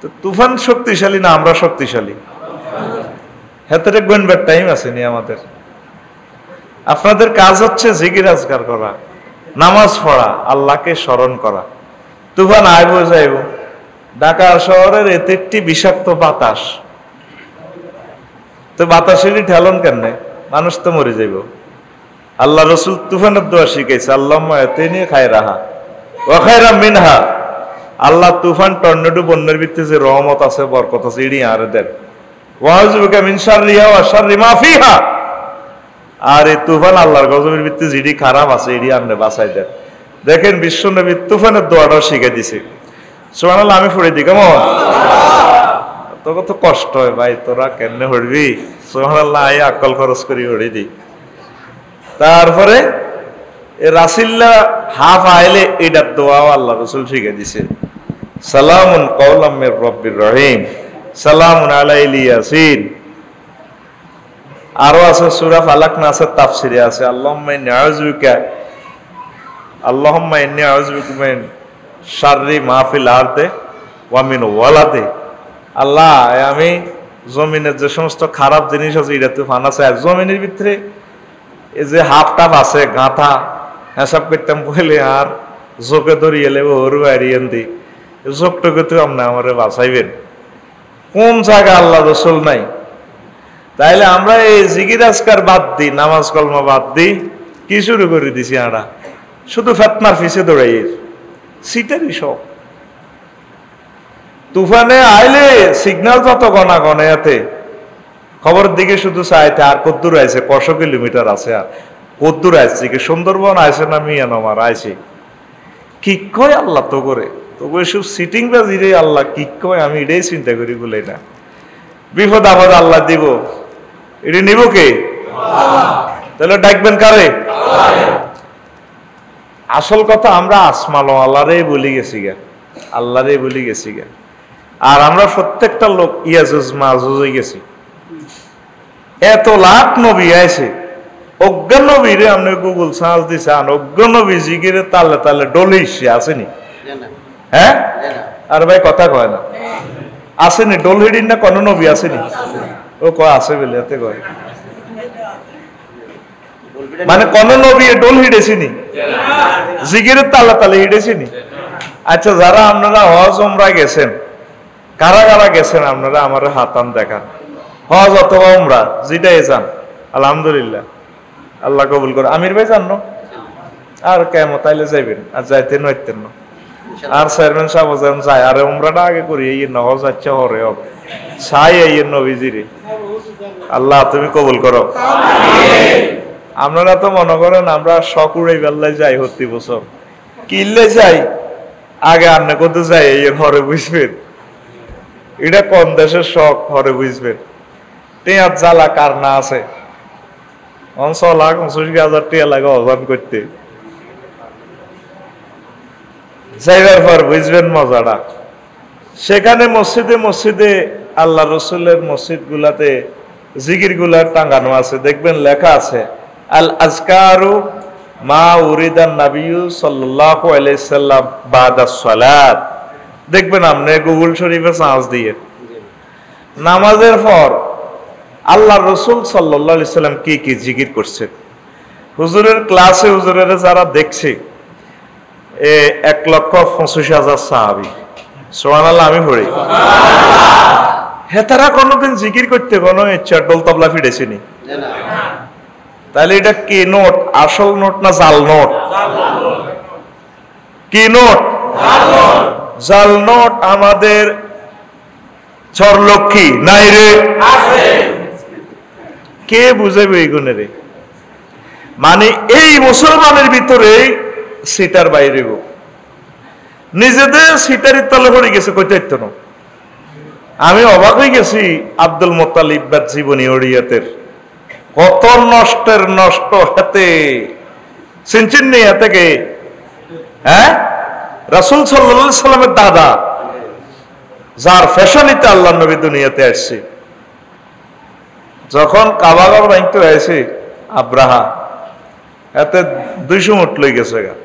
তো তুফান শক্তিশালী না আমরা শক্তিশালী? হাতে গুনবার টাইম আছে নি আমাদের? আপনাদের কাজ হচ্ছে জিকির আজকার করা, নামাজ পড়া, আল্লাহকে স্মরণ করা। তুফান আইব যাইব, ঢাকা শহরের এতে বিষাক্ত বাতাস, তো বাতাসেরই ঠেলন কেন, মানুষ তো মরে যাইব। আল্লাহ রসুল তুফানের দোয়া শিখাইছে, আল্লাহুম্মা আতিনি খায়রাহা ওয়া খায়রাম মিনহা, আল্লাহ তুফান টর্নেডো বন্যার ভিতরে যে রহমত আছে, বরকত আছে, এডি আর দেন। ওয়া আউযুবিকা মিন শাররিহা ওয়া শাররি মা ফিহা, আর এই তুফান আল্লাহর গজবের ভিতরে যেটি খারাপ আছে এডি আপনি বাঁচাই দেন। দেখেন বিশ্বনবী তুফানের দোয়াটাও শিখে দিছে, সুবহানাল্লাহ। আমি পড়ে দিই কেমন? তোকে তো কষ্ট হয় ভাই, তোরা কেমনে পড়বি? সুবহানাল্লাহ, আই আকল খরচ করি পড়ে দিই। তারপরে রাসিল্লা হাফ আইলে এটার দোয়াও আল্লাহ রসুল শিখে দিছে, সালামুন কাওলাম মির রব্বির রহিম, সালামুন আলা ইয়াসিন। আরো আছে সূরা ফালাক, নাসের তাফসিরে আছে, আল্লাহুম্মা ইন্নী আউযুবিকা আল্লাহুম্মা ইন্নী আউযু বিকা মিন শাররি মা ফিল আরদি ওয়া মিন ওয়ালাদি। আল্লাহ, আমি জমিনের যে সমস্ত খারাপ জিনিস আছে এটা তো ফানা চাই। জমিনের ভিতরে এই যে হাফ টাপ আছে গাঁথা হিসাব করতাম বলে আর জোকে ধরিয়ে লেবো ওর বাইরিয়েন দি জোকটুকু তো আপনি আমারে বাঁচাইবেন। কোন জায়গা আল্লাহ রসুল নাই? তাইলে আমরা এই জিকির আজকার বাদ দিই, নামাজ কলমা বাদ দিই, কি শুরু করে দিছি আমরা? শুধু ফেতনার পিছে দৌড়াই, সিটারই সব। তুফানে আইলে সিগন্যাল যত গনা গনে এতে খবরের দিকে শুধু চাইতে আর কদ্দুর আইছে, কশো কিলোমিটার আছে আর কদ্দুর আইছে কি সুন্দরবন আইছে না মিয়ানমার আইছে, কি কয় আল্লাহ তো করে তবু এসব সিটিং বাজি রে আল্লাহ কি কয়, আমি এটাই চিন্তা করি বলে না। বিপদ আপদ আল্লাহ দিব, এটা নিব কে? তাহলে ডাকবেন কারে? আসল কথা আমরা আসমালো আল্লাহরে বলি গেছি গা, আল্লাহরে বলি গেছি গা। আর আমরা প্রত্যেকটা লোক ইয়াজুজ মাজুজ হয়ে গেছি। এত লাখ নবী আইছে, অজ্ঞান নবীরে আপনি গুগল সার্চ দিছেন, অজ্ঞান নবী জিগিরে তালে তালে ডলিসে আসেনি? হ্যাঁ, আর ভাই কথা কয় না, আসেনি? ডোল হিডিন না কোন নবী আসেনি? ও কয় আছে বলে এতে কয়, মানে কোন নবী ডোল হিডেছিনি? জিগিরে তালে তালে হিডেছিনি? আচ্ছা, যারা আপনারা হজ উমরা গেছেন, কারা কারা গেছেন আপনারা আমার হাতান দেখান। হজ অথবা উমরা যেটাই যান, আলহামদুলিল্লাহ আল্লাহ কবুল করে। আমির ভাই জান না? আর কেমন তাইলে যাইবেন, আর যাইতেন হইতেন না। আর চেয়ারম্যান সাহেব যেন যায়, আরে উমরাটা আগে করি, এই নহজ আচ্ছা হরে হোক ছাই এই নবীজিরে। আল্লাহ তুমি কবুল করো। আপনারা তো মনে করেন আমরা শকুড়াই বেল্লায় যাই প্রতি বছর, কিনলে যাই আগে আন্নে করতে যাই, এই হরে বুঝবেন এটা কোন দেশের শখ, হরে বুঝবেন। টিয়ার জ্বালা কার না আছে, 6,65,000 টিয়া লাগে অজান করতে, যাইবার পর বুঝবেন মজাটা। সেখানে মসজিদে মসজিদে আল্লাহ রসুলের মসজিদ গুলাতে জিকির গুলা টাঙ্গানো আছে, দেখবেন লেখা আছে আল আজকারু মা উরিদান নাবিয়্যু সাল্লাল্লাহু আলাইহি সাল্লাম বাদা সালাত। দেখবেন আপনি গুগল শরীফে সার্চ দিয়ে নামাজের পর আল্লাহ রসুল সাল্লাল্লাহু আলাইহি সাল্লাম কি কি জিকির করছেন। হুজুরের ক্লাসে হুজুরের যারা দেখছে 1,25,000 সাহাবী, সুবহানাল্লাহ আমি পড়ি। হেতারা কোনোদিন জিকির করতে কোনো ইচ্ছা ডোল তবলা ফিরেছিনি? তাহলে এটা কি নোট, আসল নোট না জাল নোট? কি নোট? জাল নোট। আমাদের চরলক্ষ্মী নাই রে, কে বুঝাবে এইগুলো রে? মানে এই মুসলমানের ভিতরে সিটার বাইরে গো, নিজেদের সিটারি তলে পড়ে গেছে, কইতে না। আমি অবাক হয়ে গেছি আব্দুল মোত্তালিবের জীবনী ওড়িয়াতের, কত নষ্টের নষ্ট হাতে চিনচিন নেই হাতে কে? হ্যাঁ, রাসূল সাল্লাল্লাহু আলাইহি সাল্লামের দাদা, যার ফ্যাশনিতে আল্লাহ নবী দুনিয়াতে আসছে। যখন কাবাগর ভাঙতে হয়েছে আব্রাহা, এতে 200 উট লই গেছে গা।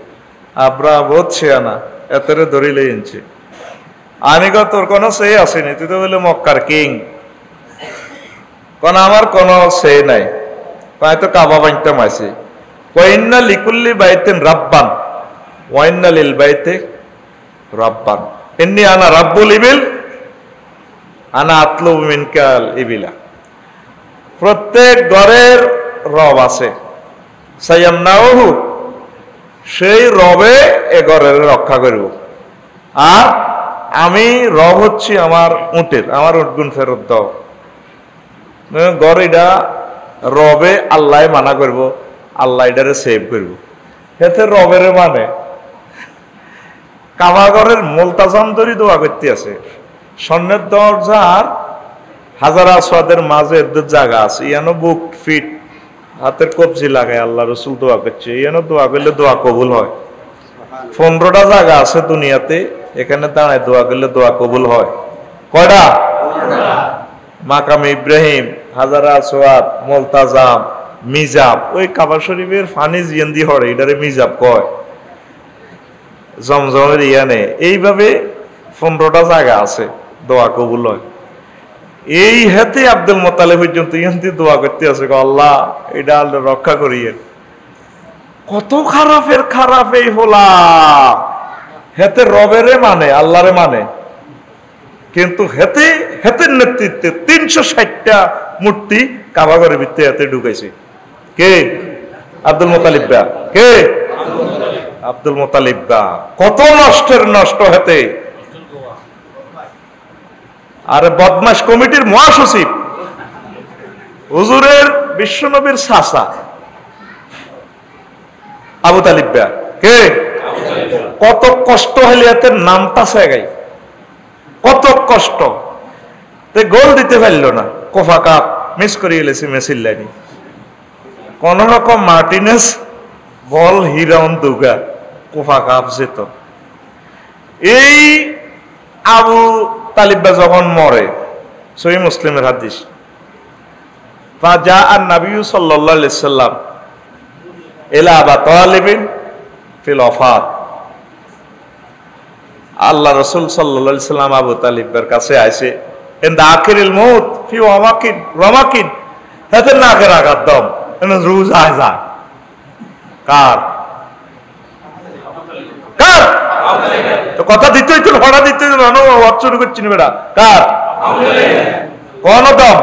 আব্রাহা বহুত ছেয়ানা, এতেরে ধরিলে এনছে। আমি কো তোর কোনো সে আসেনি, তুই তো বলে মক্কার কিং। কোন আমার কোনো সে নাই, তাই তো কাবা ভাঙতে মাইছে। ওয়াইন্না লিকুল্লি বাইতিন রাব্বান ওয়াইন্না লিল বাইতি রাব্বান ইন্নী আনা রাব্বুল ইবিল আনা আতলুবু মিনকাল ইবিলা। প্রত্যেক ঘরের রব আছে, সায়ামনাহু, সেই রবে এ ঘরের রক্ষা করব। আর আমি রব হচ্ছি আমার উটের, আমার উটগুন ফেরত দাও। ঘর এটা রবে আল্লাহ মানা করব, আল্লাহ এটারে সেভ করব। এতে রবের মানে কাবাগরের মোলতাজাম ধরি দোয়া করতে আছে, স্বর্ণের দরজার হাজারা আসওয়াদের মাঝে এদের জায়গা আছে, ইয়ানো বুক ফিট হাতের কবজি লাগায় আল্লাহ রসুল দোয়া করছে। ইয়ানো দোয়া করলে দোয়া কবুল হয়। 15টা জায়গা আছে দুনিয়াতে, এখানে দাঁড়ায় দোয়া করলে দোয়া কবুল হয়। কয়টা? মাকাম ইব্রাহিম, হাজারা আসওয়াদ, মোলতাজাম, মিজাব। ওই কাবা শরীফের ফানি জিয়েন্দি হরে, এটারে মিজাব কয়। জমজমের ইয়ানে এইভাবে 15টা জায়গা আছে দোয়া কবুল হয়। এই হাতে আব্দুল মোতালেব পর্যন্ত ইয়ান্তি দোয়া করতে আছে, আল্লাহ এটা আল্লাহ রক্ষা করিয়ে। কত খারাপের খারাপ এই হোলা, হেতে রবেরে মানে আল্লাহরে মানে, কিন্তু হেতের নেতৃত্বে 360টা মূর্তি কাবাঘরের ভিতরে হাতে ঢুকাইছে। কে? আব্দুল মোতালিব বা। কে? আব্দুল মোতালিব বা। কত নষ্টের নষ্ট হেতে। আর বদমাশ কমিটির মহাসচিব হুজুরের বিশ্বনবীর চাচা আবু তালিব বা। কে? কত কষ্ট হইলে এতে নামটা সেগাই, কত কষ্ট। গোল দিতে পারল না, কোফা কাপ মিস করে গেলেছি মেসির লাইনি। কোন রকম মার্টিনেস বল হিরাউন দুগা কোফা কাপ যেত। এই আবু তালিবা যখন মরে, সহিহ মুসলিমের হাদিস, ফাজা আন নবী সাল্লাল্লাহু আলাইহি সাল্লাম ইলা আবি তালিবিন ফিল ওয়াফাত। আল্লাহ রাসূল সাল্লাল্লাহু আলাইহি সাল্লাম আবু তালিবের কাছে আইছে, ইনদা আখিরিল মউত ফি ওয়ামাকিন হাতে নাকের আঘাত দম এনে রোজ আয় কার কার তো কথা দিতেই তো ভাড়া দিতে শুরু করছি বেড়া কার কোন দম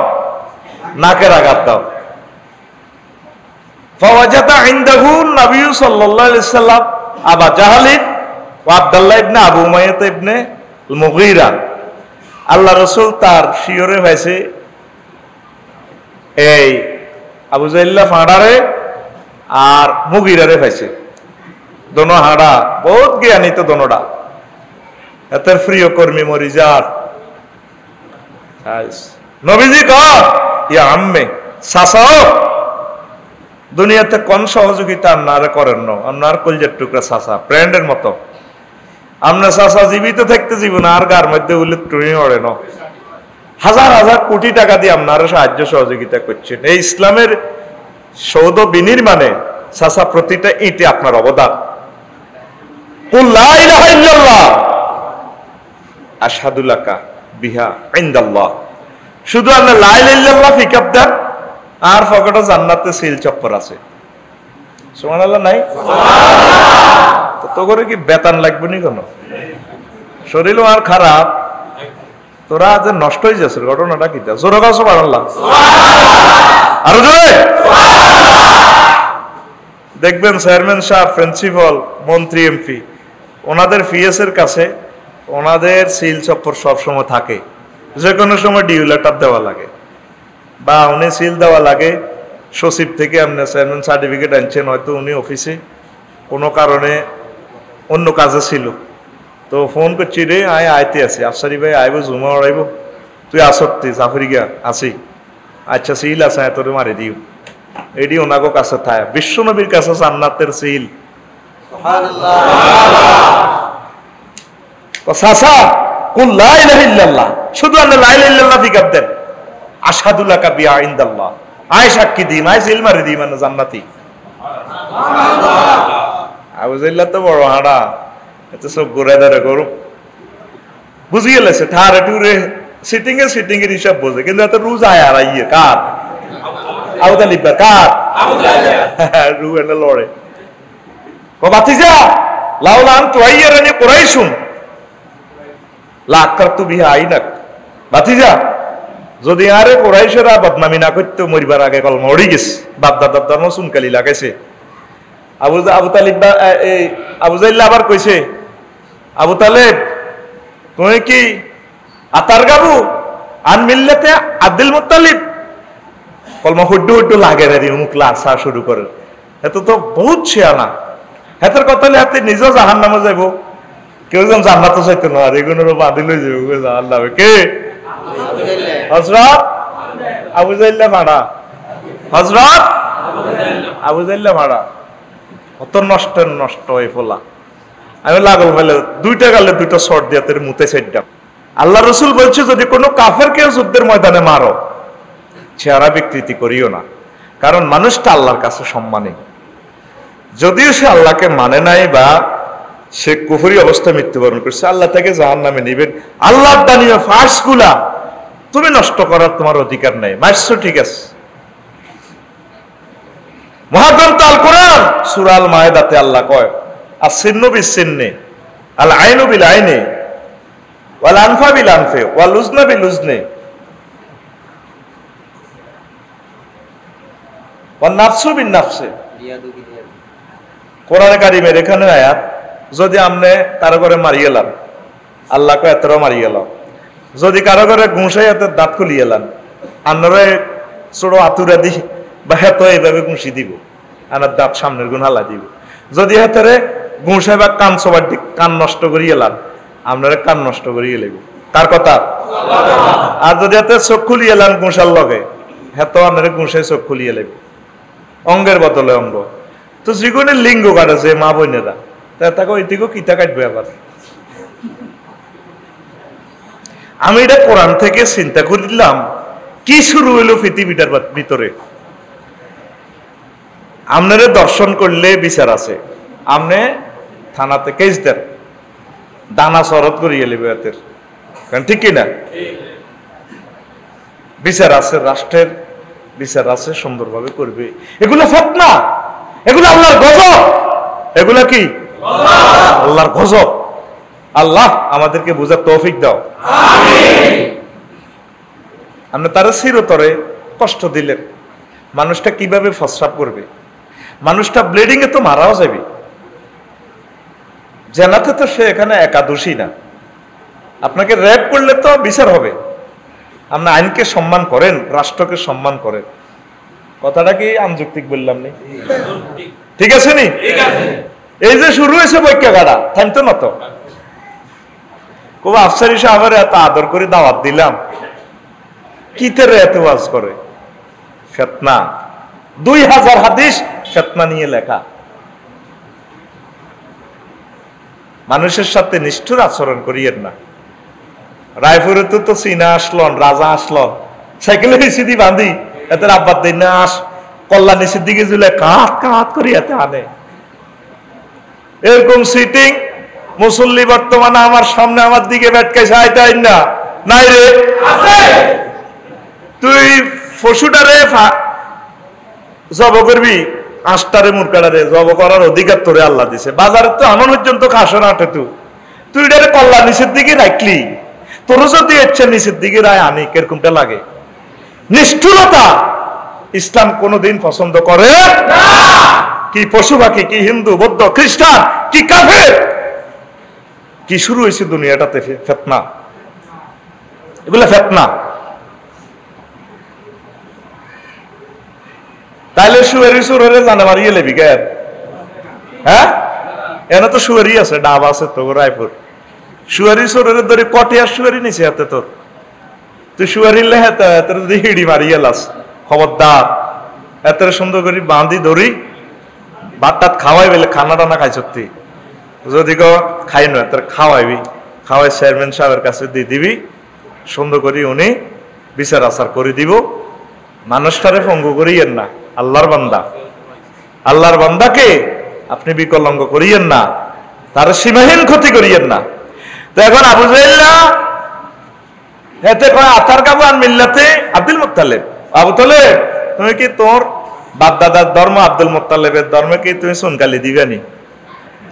নাকের আঘাত দাও। ফাওয়াজাদা ইনদাহু নবী সাল্লাল্লাহু আলাইহি সাল্লাম আবা জাহলিন ওয়া আব্দুল্লাহ ইবনে আবু উমাইয়া ইবনে মুগীরা। আল্লাহ রাসূল তার শিয়রে হয়েছে এই আবু জাহল ফাড়ারে আর মুগীরারে পাইছে। দোনো হাড়া বহুত জ্ঞানী তো দোনোটা, এতের প্রিয় কর্মী মরিজার নবীজি কর ইয়া আম্মে সাসাও দুনিয়াতে কোন সহযোগিতা আপনারা করেন না, আপনার কলজের টুকরা সাসা ফ্রেন্ডের মতো। আপনার সাসা জীবিত থাকতে জীবন আর গার মধ্যে উল্লেখ টুনি ওড়ে না, হাজার হাজার কোটি টাকা দিয়ে আপনারা সাহায্য সহযোগিতা করছেন। এই ইসলামের সৌধ বিনির্মাণে সাসা প্রতিটা ইটে আপনার অবদান। কুল লা ইলাহা ইল্লাল্লাহ আশহাদু লাকা বিহা ইনদাল্লাহ। শুধু আল্লাহ লা ইলাহা ইল্লাল্লাহ পিকআপ দেন আর পকেটে জান্নাতে সিল চপ্পর আছে। সুবহানাল্লাহ নাই? সুবহানাল্লাহ। তো করে কি বেতন লাগবে নি কোনো? শরীর আর খারাপ, তোরা যে নষ্ট হয়ে যাচ্ছে ঘটনাটা কি? জোরে গাও সুবহানাল্লাহ। সুবহানাল্লাহ। আরো জোরে সুবহানাল্লাহ। দেখবেন চেয়ারম্যান সাহেব, প্রিন্সিপাল, মন্ত্রী, এমপি, ওনাদের পিএস এর কাছে ওনাদের সিল চপ্পর সবসময় থাকে। যে কোনো সময় ডিউ লেটার দেওয়া লাগে বা উনি সিল দেওয়া লাগে। সচিব থেকে আপনি চেয়ারম্যান সার্টিফিকেট আনছেন, হয়তো উনি অফিসে কোনো কারণে অন্য কাজে ছিল, তো ফোন করছি রে আয় আইতে আছি, আফসারি ভাই আইব জুমা ওড়াইব, তুই আসতি জাফরি গা আসি, আচ্ছা সিল আছে তোরে মারি দিও। এটি ওনাগো কাছে থাকে, বিশ্বনবীর কাছে জান্নাতের সিল। সাসা কুল লা ইলাহা ইল্লাল্লাহ, শুধু আল্লাহ লা ইলাহা ইল্লাল্লাহ পিকআপ দেন। আশহাদু লাকা বিহা ইনদাল্লাহ, আয় সাক্ষী দিই, আয় সিল মারি দিই, মানে জান্নাতি। সুবহানাল্লাহ। আবু জাহল তো বড় হাড়া, এত সব ঘুরে ধরে করু বুঝি গেলেছে ঠারে টুরে সিটিং এর হিসাব বোঝে, কিন্তু এত রোজ আয় আর আইয়ে কার? আবু তালিব কার? আবু তালিব। রু এনে লড়ে ও বাতিজা লাউলা আন তুয়াইয়ারানি কুরাইশুন লা আকরাতু বিহা আইনাক। বাতিজা যদি আরে কুরাইশেরা বদনামি না করতে মরিবার আগে কল মরি গেছে, বাপ দাদার ধর্ম সুনকালি লাগাইছে। আবু তালিব এই আবু জাহল আবার কইছে, আবু তালেব তুমি কি আতার গাবু আন মিল্লাতে আব্দুল মুত্তালিব? কলমা হুড্ডু হুড্ডু লাগে রে মুখ লাসা শুরু করে। এত তো বহুত ছিয়ানা, হেতের কথা হাতে নিজেও জাহান নামে যাইব, কেউ যেন জান্নাতে চাইতো না, আর এগুলোর বাঁধিল যাবে জাহান নামে। কে? হযরত আবু জাহল ভাড়া, হযরত আবু জাহল ভাড়া। কত নষ্টের নষ্ট হয়ে ফোলা। আমি লাগল ফেলে দুইটা গালে দুইটা শর্ট দিয়ে তোর মুতে সাইডটা। আল্লাহ রসুল বলছে যদি কোনো কাফেরকে যুদ্ধের ময়দানে মারো, চেহারা বিকৃতি করিও না, কারণ মানুষটা আল্লাহর কাছে সম্মানী। যদিও সে আল্লাহকে মানে নাই বা সে কুফরি অবস্থায় মৃত্যুবরণ করছে, আল্লাহ তাকে জাহান্নামে নিবেন। আল্লাহর দানীয় ফার্সগুলা তুমি নষ্ট করার তোমার অধিকার নাই। মারছো ঠিক আছে, মহাগ্রন্থ আল কোরআন সূরা আল মায়েদাতে আল্লাহ কয় আসিন্নু বিসিন্নি আল আইনু বিল আইনি ওয়াল আনফা বিল আনফি ওয়াল উজনা বিল উজনি ওয়ান নাফসু বিন নাফসি। কোরআনে কারিমের এখানে আয়াত, যদি আমনে কারো করে মারিয়ে এলাম, আল্লাহ কয় এতটাও মারিয়ে এলাম। যদি কারো করে ঘুষাই এত দাঁত খুলিয়ে এলাম, আপনারা ছোট আতুরা দি বা হেতো এইভাবে ঘুষি দিব, আনার দাঁত সামনের গুণ হালা দিব। যদি হেতারে ঘুষাই বা কান সবার দিক কান নষ্ট করিয়ে এলাম, আপনারা কান নষ্ট করিয়ে লেব। কার কথা? আর যদি হাতে চোখ খুলিয়ে এলাম ঘুষার লগে, হেতো আপনারা ঘুষাই চোখ খুলিয়ে লেব। অঙ্গের বদলে অঙ্গ। তো জীবনের লিঙ্গ কাটাছে মা বোনেরা, তাকে ওই দিকেও কিতা কাটবে আবার। আমি এটা কোরআন থেকে চিন্তা করিলাম, কি শুরু হইলো পৃথিবীটার ভিতরে। আপনারে দর্শন করলে বিচার আছে, আপনি থানাতে কেস দেন, দানা শরৎ করিয়ে নেবে এদের, ঠিক কিনা? বিচার আছে, রাষ্ট্রের বিচার আছে, সুন্দরভাবে করবে। এগুলো ফতনা, এগুলো আল্লাহর গজব। এগুলো কি? আল্লাহর গজব। আল্লাহ আমাদেরকে বুঝার তৌফিক দাও। আপনি তারা চিরতরে কষ্ট দিলেন, মানুষটা কিভাবে প্রস্রাব করবে, মানুষটা ব্লিডিং এ তো মারাও যাবে। জেনাতে তো সে এখানে একাদশী না, আপনাকে র্যাপ করলে তো বিচার হবে। আপনি আইনকে সম্মান করেন, রাষ্ট্রকে সম্মান করেন। কথাটা কি আনযৌক্তিক বললাম নি? ঠিক আছে নি? এই যে শুরু হয়েছে বৈক্য গাড়া, থামতো না তো। খুব আফসারি সাহেবের এত আদর করে দাওয়াত দিলাম, কিতের এত ওয়াজ করে? ফিতনা, 2000 হাদিস ফিতনা নিয়ে লেখা। মানুষের সাথে নিষ্ঠুর আচরণ করিয়েন না। রায়পুরে তো চীনা আসলন, রাজা আসলন, সাইকেলে হিসিদি বাঁধি এত আব্বার দিন না আস, কল্যাণ নিচের দিকে জুলে কাঁত কাঁত করি এতে আনে। এরকম সিটিং মুসল্লি বর্তমানে আমার সামনে আমার দিকে বেটকাইছে, আইতাই না নাই রে, তুই পশুটারে জব করবি, আষ্টারে মুরকাটারে জব করার অধিকার তোরে আল্লাহ দিছে। বাজারে তো এমন পর্যন্ত খাসো না তুই এটারে কল্যাণ নিচের দিকে রাখলি, তোর যদি ইচ্ছে নিচের দিকে রায় আনি, কিরকমটা লাগে? নিষ্ঠুরতা ইসলাম কোনদিন পছন্দ করে না। কি পশু পাখি, কি হিন্দু, বৌদ্ধ, খ্রিস্টান, কি কাফের, কি শুরু হয়েছে দুনিয়াটাতে ফিতনা। এগুলা ফিতনা। তাইলে সুয়ারি সুরে জানে মারিয়ে লেবি কেন? হ্যাঁ, এনে তো সুয়ারি আছে, ডাব আছে তো রায়পুর। সুয়ারি সুরের ধরে কটিয়ার সুয়ারি নিছে হাতে তোর, তুই সুয়ারি লেহাতে তোর যদি হিড়ি মারিয়ে লাস, খবরদার। এত সুন্দর করে বাঁধি ধরি, ভাত খাওয়াই বেলে খানা টানা খাই সত্যি, যদি খাই নয় তোর খাওয়াইবি, খাওয়াই চেয়ারম্যান সাহেবের কাছে দিয়ে দিবি, সুন্দর করে উনি বিচার আচার করে দিব। মানুষটারে পঙ্গু করিয়েন না, আল্লাহর বান্দা। আল্লাহর বান্দাকে আপনি বিকলঙ্গ করিয়েন না, তার সীমাহীন ক্ষতি করিয়েন না। তো এখন আবু জাহেল এতে কয় আতার কাবান মিল্লাতে আব্দুল মুত্তালিব। আবু তালেব, তুমি কি তোর বাপ দাদার ধর্ম আব্দুল মুত্তালিবের ধর্মে কি তুমি সুনকালি দিবেনি?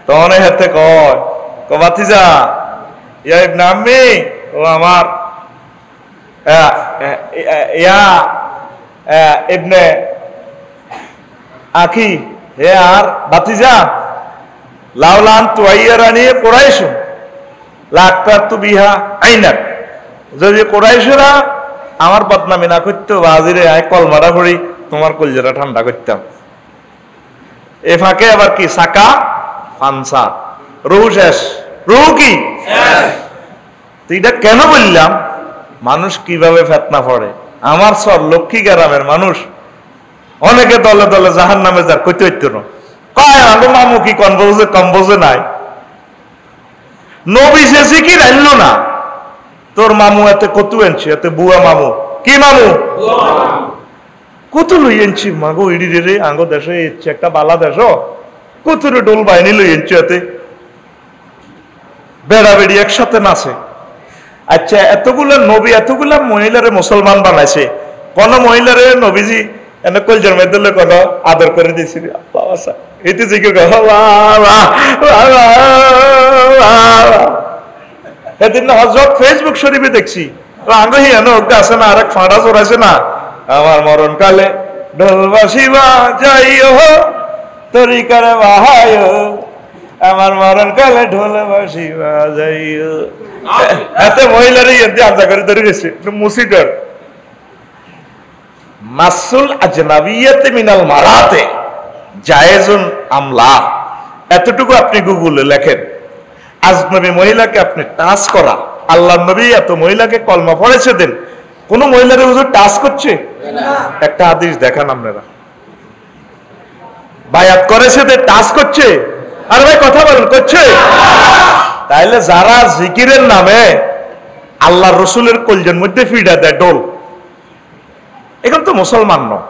তখন হেতে কয় ভাতিজা, ইয়া ইবনে আম্মি, ও আমার ইয়া ইবনে আখি, হে আর ভাতিজা, লাউলান তুয়াইয়ারানি কুরাইশ লাকতাতু বিহা আইনাক। যদি কুরাইশরা আমার বদনামি না করতো, বাজিরে আয় কলমারা করি তোমার কলজাটা ঠান্ডা করতাম। এ ফাঁকে আবার কি সাকা ফানসা, রুহু শেষ। রুহু কি? তো এটা কেন বললাম? মানুষ কিভাবে ফিতনা পড়ে। আমার সব লক্ষ্মী গ্রামের মানুষ অনেকে দলে দলে জাহান নামে যার কইতে হইতো না, কয় আমার মামু কি কম বোঝে নাই, নবী শেষে কি রাইল না, তোর মামু এতে কত এনছি, এতে বুয়া মামু, কি মামু কত লই এনছি, মাগো ইডি রে আঙ্গ দেশে ইচ্ছে একটা বালা দেশ, কত রে ডোল বাইনি লই এনছি, এতে বেড়াবেড়ি একসাথে নাচে। আচ্ছা, এতগুলা নবী এতগুলা মহিলারে মুসলমান বানাইছে, কোন মহিলারে নবীজি এনে কলজার মধ্যে কোন আদর করে দিয়েছিল? এতে জিজ্ঞেস এদিন হযরত ফেসবুক শরীফে দেখছি আগ্রহী এনে ওকে আছে না, আরেক ফাঁড়া চড়াইছে না, আমার মরণ কালে ঢোলবাসি বাজাইও তরিকারে বাহাইও, আমার মরণ কালে ঢোলবাসি বাজাইও। এতে মহিলারই এতে আজা করে ধরে গেছে মুসিডর মাসুল আজনাবিয়াতে মিনাল মারাতে জায়েজুন আমলা। এতটুকু আপনি গুগলে লেখেন, আজনবী মহিলাকে আপনি টাচ করা, আল্লাহ নবী এত মহিলাকে কলমা পড়েছে দেন, কোন মহিলার হুজুর টাচ করছে? একটা হাদিস দেখান আপনারা। বায়াত করেছে দেন, টাচ করছে? আর ভাই কথা বলেন, করছে? তাইলে যারা জিকিরের নামে আল্লাহ রসুলের কলজের মধ্যে ফিডা দেয় ডোল, এখন তো মুসলমান নয়।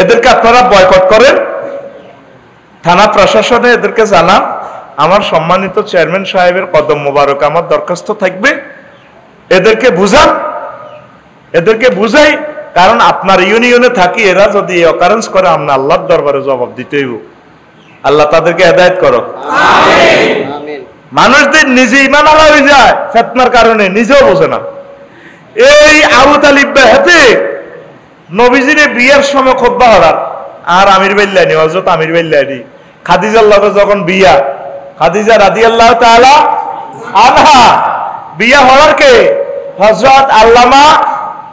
এদেরকে আপনারা বয়কট করেন, থানা প্রশাসনে এদেরকে জানান, আমার সম্মানিত চেয়ারম্যান সাহেবের কদম মোবারক আমার দরখাস্ত থাকবে, এদেরকে বুঝান, এদেরকে বুঝাই। কারণ আপনার ইউনিয়নে থাকি, এরা যদি অকারেন্স করে আমরা আল্লাহর দরবারে জবাব দিতে হইব। আল্লাহ তাদেরকে হেদায়েত করো। মানুষদের নিজে ইমান আলা হয়ে যায় ফিতনার কারণে, নিজেও বোঝে না। এই আবু তালিব হাতে নবীজিরে বিয়ের সময় খুতবা হলার, আর আমির বিল্লাহি হযরত আমির বিল্লাহি খাদিজার লগে যখন বিয়া, খাদিজা রাদিয়াল্লাহু তাআলা আনহা বিয়া হওয়ার কে হযরত আল্লামা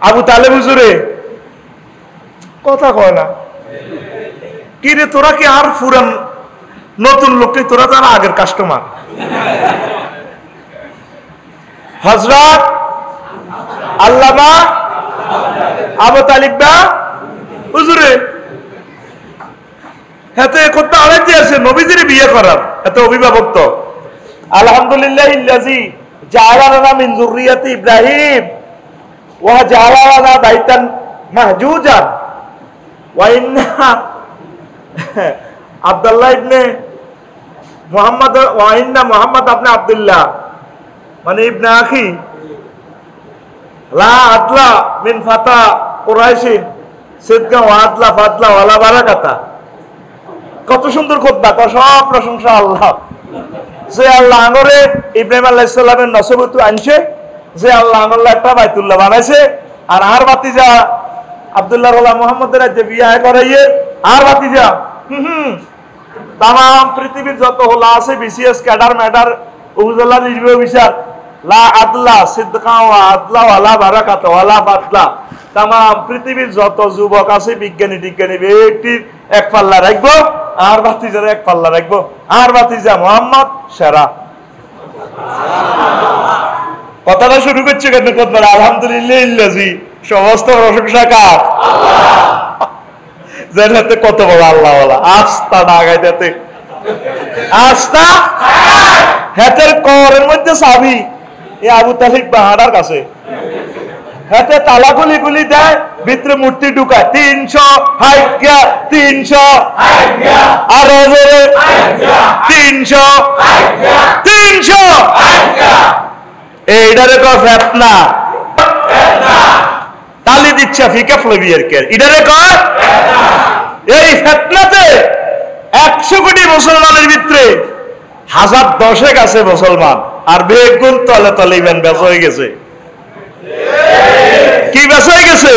আবু তালেব হুজুরে কথা কয় না কি রে, তোরা কি আর পুরান নতুন লোকটি, তোরা তারা আগের কাস্টমার। হযরত আল্লামা আবু তালিব হুজুরে হাতে কথা অনেক আছে নবীজির বিয়ে করার, এত অভিভাবক তো। আলহামদুলিল্লাহিল্লাযী জাআলানা মিন যুররিয়াতি ইব্রাহিম ওয়া জাআলানা বাইতান মাহজুজান ওয়া ইন্না আব্দুল্লাহ ইবনে মুহাম্মদ ওয়া ইন্না মুহাম্মদ ইবনে আব্দুল্লাহ মানে ইবনে আখি লা আদলা মিন ফাতা কুরাইশি সিদকা ওয়া আদলা ফাদলা ওয়ালা বারাকাতা। কত সুন্দর খুতবা, সব প্রশংসা আল্লাহ। যে আল্লাহ আঙরে ইব্রাহিম আলাইহিস সালামের নসবত আনছে, যে আল্লাহ আঙল্লা একটা বাইতুল্লাহ বানাইছে, আর আর বাতিজা আব্দুল্লাহ ওয়ালা মুহাম্মদের যে বিয়া করাইয়ে আর বাতিজা তাম পৃথিবীর যত হলা আছে বিসিএস ক্যাডার ম্যাডার উপজেলা নির্বাহী অফিসার লা আদলা সিদকা ওয়া আদলা ওয়ালা বারাকাতা ওয়ালা ফাদলা, তাম পৃথিবীর যত যুবক আছে বিজ্ঞানী টিজ্ঞানী ব্যক্তি এক পাল্লা রাখবো, আর ভাতিজার এক পাল্লা রাখবো, আর ভাতিজা মুহাম্মদ সেরা। কথাটা শুরু করছে কেন? আলহামদুলিল্লাহিল্লাযী সমস্ত প্রশংসা কার? জান্নাতে কত বড় আল্লাহ ওয়ালা আস্থা না গাইতে আস্থা হাতের করের মধ্যে চাবি এই আবু তালিব বাহারার কাছে, হাতে তালা গুলি গুলি দেয়, ভিতরে মূর্তি ঢুকায় 300 হাইজ্ঞা 300 আরো জোরে 300 এইটারে কয় ফিতনা, তালি দিচ্ছে ফিকা ফ্লেভিয়ার কে, এটারে কয় এই ফিতনাতে 100 কোটি মুসলমানের ভিতরে 1010 আছে মুসলমান, আর বেগুন তলে তলে ইমান বেচ হয়ে গেছে। কি বেচ হয়ে গেছে?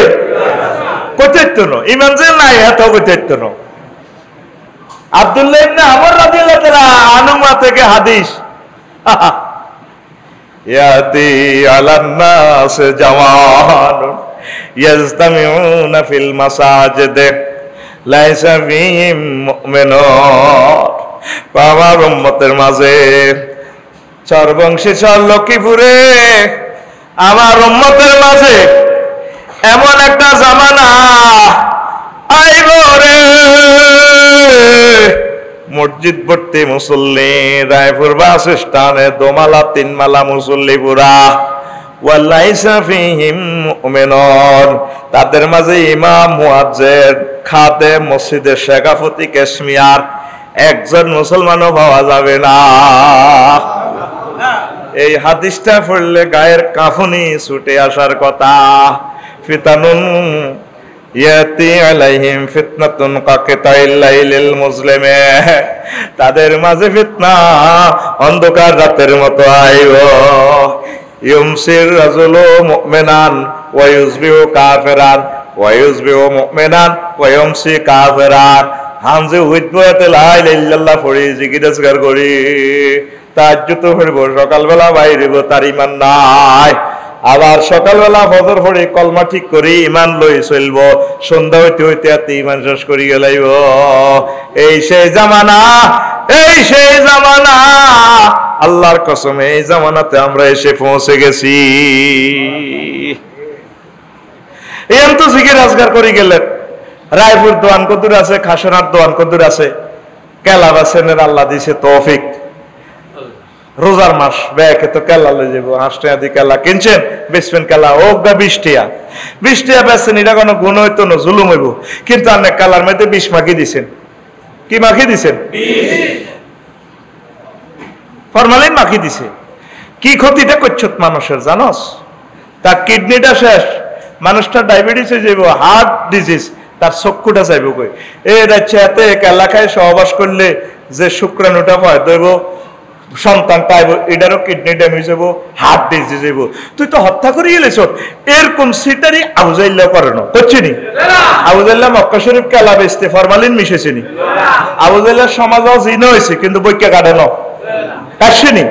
কইতে ন ইমান যে নাই এত কইতে ন। আব্দুল্লাহ ইবনে আমর রাদিয়াল্লাহু তাআলা আনুমা থেকে হাদিস, ইয়াতি আলান নাস জাওয়ান ইয়াজতামিউনা ফিল মাসাজিদ লাইসা ফীহিম মুমিনুন। আমার উম্মতের মাঝে চরবংশী চর লক্ষ্মীপুরে আমার উম্মতের মাঝে এমন একটা জামানা আইব রে, মসজিদ ভর্তি মুসল্লি, রায়পুর বাস স্ট্যান্ডে দোমালা 3 মালা মুসল্লি পুরা, ওয়ালাইসা ফীহিম মুমিনুন, তাদের মাঝে ইমাম মুয়াজ্জিন খাদেম মসজিদের শেখাফতি কেশমিয়ার একজন মুসলমানও পাওয়া যাবে না। এই হাদিসটা পড়লে গায়ের কাফনি ছুটে আসার কথা। ফিতানুন ইয়াতি আলাইহিম ফিতনাতুন কাকিতাইল লাইলিল মুজলিমে, তাদের মাঝে ফিতনা অন্ধকার রাতের মতো আইব। ইউমসির রাজুলু মুমিনান ওয়া ইউসবিহু কাফিরান ওয়া ইউসবিহু মুমিনান ওয়া ইউমসি কাফিরান। হামজে হুইতবতে লা ইলাহা ইল্লাল্লাহ পড়ি জিকির আজকার করি, তাহাজ্জুদ পড়ব, সকালবেলা বাইরেব, তার ঈমান নাই। আবার সকালবেলা ফজর পড়ি কলমা ঠিক করি ঈমান লই চলব, সন্ধ্যা হইতে হইতে এত ঈমান শেষ করি গেলাইব। এই সেই জামানা, এই সেই জামানা, আল্লাহর কসম এই জামানাতে আমরা এসে পৌঁছে গেছি। এম তো জিকির আজকার করি গেলেন। রায়পুর দোয়ান কদুর আছে, খাসনার দোয়ান কদুর আছে, কেলা বাসেনের আল্লাহ দিছে তৌফিক। রোজার মাস ব্যাকে তো কেলা লই যাব, 8 টাকা দিয়ে কেলা কিনছেন, বেচবেন কেলা ও 20 টাকা, 20 টাকা বেচছেন, এটা কোনো গুণ হইতো না, জুলুম হইব। কিন্তু আপনি কালার মধ্যে 20 মাখি দিছেন। কি মাখি দিছেন? ফরমালিন মাখি দিছে। কি ক্ষতিটা করছো মানুষের জানোস? তার কিডনিটা শেষ, মানুষটা ডায়াবেটিস হয়ে যাইব, হার্ট ডিজিজ, তার চক্ষুটা চাইব কই। এই রাজ্যে এলাকায় সহবাস করলে যে শুক্রাণুটা পায় দেব, সন্তান পাইব, এটারও কিডনি ড্যামেজ হইব, হার্ট ডিজিজ হইব। তুই তো হত্যা করে গেলেছ। এরকম সিটারি আবুজাইল্লাহ করে না, করছি নি? আবুজাইল্লাহ মক্কা শরীফ কেলা বেচতে ফরমালিন মিশেছে নি? আবুজাইল্লাহ সমাজ জিনা হয়েছে কিন্তু বৈক্যা কাটে না, কাটছে নি?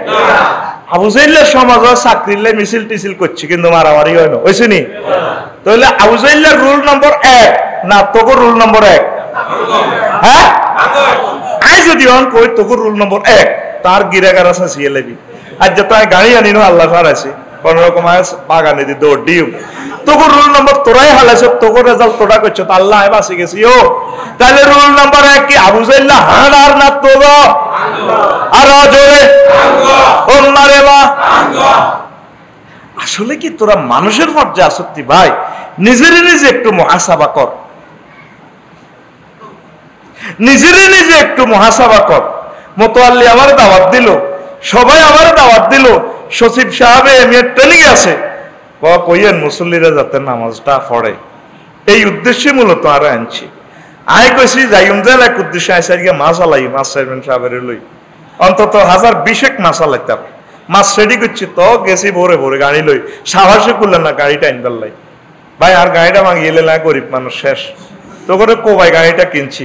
আবুজাইল্লাহ সমাজ চাকরিল্লাই মিছিল টিছিল করছে কিন্তু মারামারি হয় না, হয়েছে নি? তাহলে আবুজাইল্লাহর রুল নম্বর 1 না তোকে রুল নম্বর 1? হ্যাঁ, আই যদি অন কই তোকে রুল নম্বর 1, তার গিরাগার আছে সিএলবি। আজ যত গাড়ি আনি না আল্লাহ ফার আছে কোন রকম বাগানে দি দৌড় দিও, তোকে রুল নম্বর তোরাই হালাইছ, তোকে রেজাল্ট তোরা করছো, তো আল্লাহ বাঁচি গেছি। ও তাহলে রুল নম্বর 1 কি? আবুজাইল্লাহ হাড় আর না তো আর জোরে ওমারে মা। আসলে কি তোরা মানুষের পর্যায়ে আসক্তি ভাই? নিজের নিজে একটু মুহাসাবা কর, নিজের নিজে একটু মুহাসাবা কর। মোতাল্লি আমার দাওয়াত দিল, সবাই আমার দাওয়াত দিল, সচিব সাহেব এমএ ট্রেনিং আছে, কইয়েন মুসল্লিরা যাতে নামাজটা পড়ে, এই উদ্দেশ্যে মূলত আরো আনছি। আই কইছি যাইম যে এক উদ্দেশ্যে আইসা গিয়ে মাছ আলাই, মাছ চাইবেন সাহেবের লই অন্তত 1020 মাছ আলাইতাম। মাছ রেডি করছি তো গেছি ভোরে ভোরে গাড়ি লই, সাহসে করলেন না গাড়িটা আনবার লাই। ভাই আর গাড়িটা ভাঙিয়ে এলে না, গরিব মানুষ শেষ। তো করে কোভাই গাড়িটা কিনছি,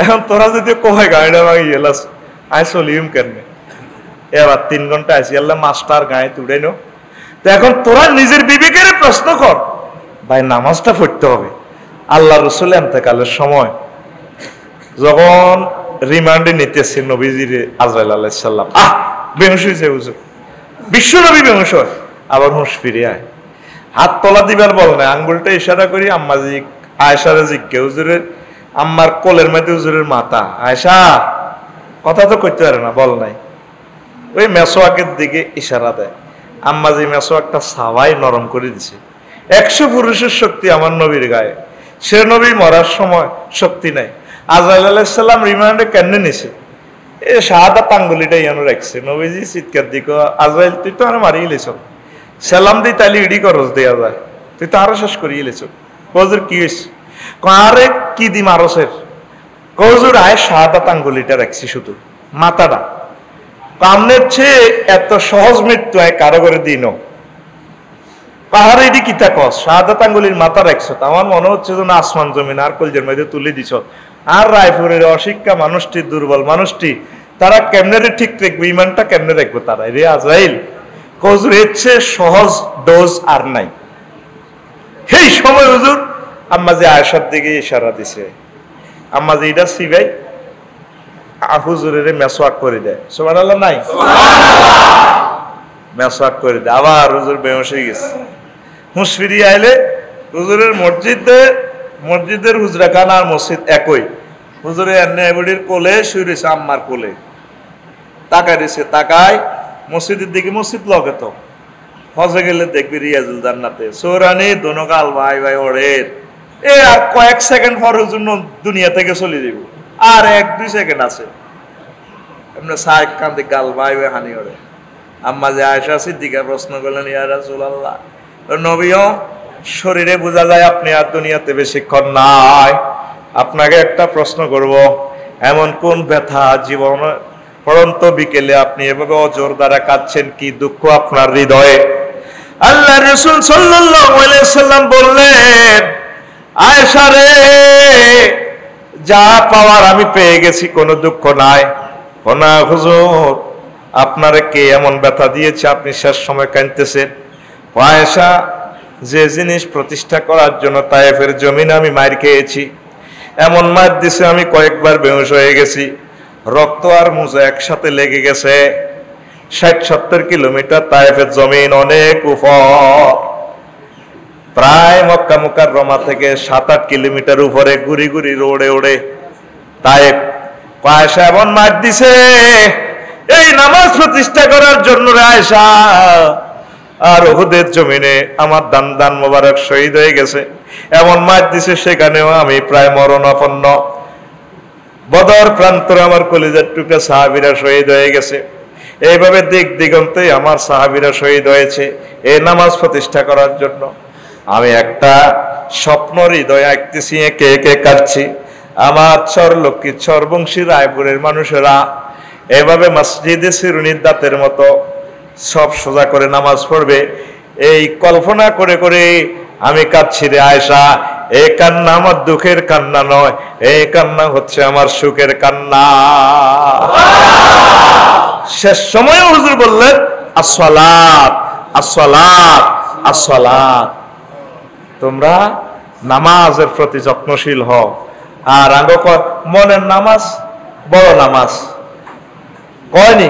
এখন তোরা যদি কোভাই গাড়িটা ভাঙিয়ে এলাস আই চলিম কেন? এবার 3 ঘন্টা আছি, আল্লাহ মাস্টার গায়ে তুড়ে নো। তো এখন তোরা নিজের বিবেকের প্রশ্ন কর, ভাই নামাজটা পড়তে হবে। আল্লাহ রসুল এন্তেকালের সময় যখন রিমান্ডে নিতেছে নবীজির আজরাইল আলাইহিস সালাম, বেহুশ হয়েছে হুজুর, বিশ্ব নবী বেহুশ হয়, আবার হুঁশ ফিরে আয়, হাত তলা দিবার বল না, আঙ্গুলটা ইশারা করি আম্মাজি আয়েশারে জিজ্ঞে, হুজুরের আম্মার কোলের মধ্যে হুজুরের মাথা, আয়েশা কথা তো করতে পারে না, বল নাই, ওই মেসোয়াকের দিকে ইশারা দেয়। আম্মাজি মেসোয়াকটা সাবাই নরম করে দিছে। 100 পুরুষের শক্তি আমার নবীর গায়ে, সে নবী মরার সময় শক্তি নাই। আজরাইল আলাইহিস সালাম রিমান্ডে কেন নিছে? এ শাহাদাত আঙ্গুলিটা ইয়ানো রাখছে। নবীজি চিৎকার দিক, আজরাইল তুই তো আর মারিয়ে লেছ, সালাম দি তাইলে ইডি করস দেয়া যায়, তুই তো আরো শেষ করিয়ে লেছ। কজুর কি হয়েছে? আরে কি দি মারসের? কজুর আয় শাহাদাত আঙ্গুলিটা রাখছি, শুধু মাথাটা। কামনের চেয়ে এত সহজ মৃত্যু হয় কারো করে দিন পাহাড়ে এটি কিতা কস, শাহাদাত আঙ্গুলির মাথা রাখছ, আমার মনে হচ্ছে যেন আসমান জমিন আর কলজের মধ্যে তুলে দিছ। আর রায়পুরের অশিক্ষা মানুষটি, দুর্বল মানুষটি, তারা কেমনে রে ঠিক রাখবে, ইমানটা কেমনে রাখবো তারা? রে আজরাইল কজুর এর চেয়ে সহজ ডোজ আর নাই। সেই সময় হুজুর আম্মাজি আয়েশার দিকে ইশারা দিছে, আম্মাজি এটা সিবাই হুজুরের মেসওয়াক করে দেয়, সুবহানাল্লাহ নাই, মেসওয়াক করে দেয়। আবার হুজুর বেহুশ হয়ে গেছে। হুঁশ ফিরিয়ে আইলে হুজুরের মসজিদের হুজরাখানা আর মসজিদ একই। হুজুরের এন্নাইবুড়ির কোলে শুয়ে রয়েছে, আম্মার কোলে তাকায় রয়েছে, তাকায় মসজিদের দিকে, মসজিদ লগে তো হজে গেলে দেখবি রিয়াজুল জান্নাতে সৌরানি দোনকাল ভাই ভাই ওরের এ আর কয়েক সেকেন্ড পরের জন্য দুনিয়া থেকে চলে যাব, আর 1-2 সেকেন্ড আছে, এমনি সাহেব কান্দে গাল ভাই ভাই হানি ওরে, আম্মা যে আয়েশা সিদ্দিকা প্রশ্ন করলেন, ইয়া রাসূলুল্লাহ, নবীও শরীরে বোঝা যায় আপনি আর দুনিয়াতে বেশিক্ষণ নাই, আপনাকে একটা প্রশ্ন করব, এমন কোন ব্যথা জীবন পরন্ত বিকেলে আপনি এভাবে অজর দ্বারা কাঁদছেন, কি দুঃখ আপনার হৃদয়ে? আল্লাহ রাসূল সাল্লাল্লাহু আলাইহি সাল্লাম বললেন, আয়েশা রে, যা পাওয়ার আমি পেয়ে গেছি, কোনো দুঃখ নাই। না হুজুর, আপনারে কে এমন ব্যথা দিয়েছে আপনি শেষ সময় কাঁদতেছেন? আয়েশা, যে জিনিস প্রতিষ্ঠা করার জন্য তায়েফের জমিনে আমি মার খেয়েছি, এমন মার দিছে আমি কয়েকবার বেহুশ হয়ে গেছি, রক্ত আর মুজা একসাথে লেগে গেছে। 60-70 কিলোমিটার তায়েফের জমিন, অনেক উপর, প্রায় মক্কা মুকাররমা থেকে 7-8 কিলোমিটার উপরে গুড়ি গুড়ি রোডে ওড়ে তায়েফ। আয়েশা এমন মার দিছে, এই নামাজ প্রতিষ্ঠা করার জন্য রে আয়েশা। আর উহুদের জমিনে আমার দান মোবারক শহীদ হয়ে গেছে, এমন মার দিছে সেখানেও আমি প্রায় মরণাপন্ন। বদর প্রান্তরে আমার কলিজার টুকরা সাহাবীরা শহীদ হয়ে গেছে। এইভাবে দিক দিগন্তে আমার সাহাবীরা শহীদ হয়েছে এই নামাজ প্রতিষ্ঠা করার জন্য। আমি একটা স্বপ্ন হৃদয়ে আঁকতেছি, একে একে কাটছি। আমার চরলক্ষ্মী চরবংশী রায়পুরের মানুষেরা এভাবে মসজিদে সিরুনির দাঁতের মতো সব সোজা করে নামাজ পড়বে, এই কল্পনা করে করে আমি কাঁদছি রে আয়েশা। এই কান্না আমার দুঃখের কান্না নয়, এই কান্না হচ্ছে আমার সুখের কান্না। শেষ সময় হুজুর বললেন, আসসালাত আসসালাত আসসালাত, তোমরা নামাজের প্রতি যত্নশীল হও। আর মনের নামাজ বড় নামাজ, কয়নি?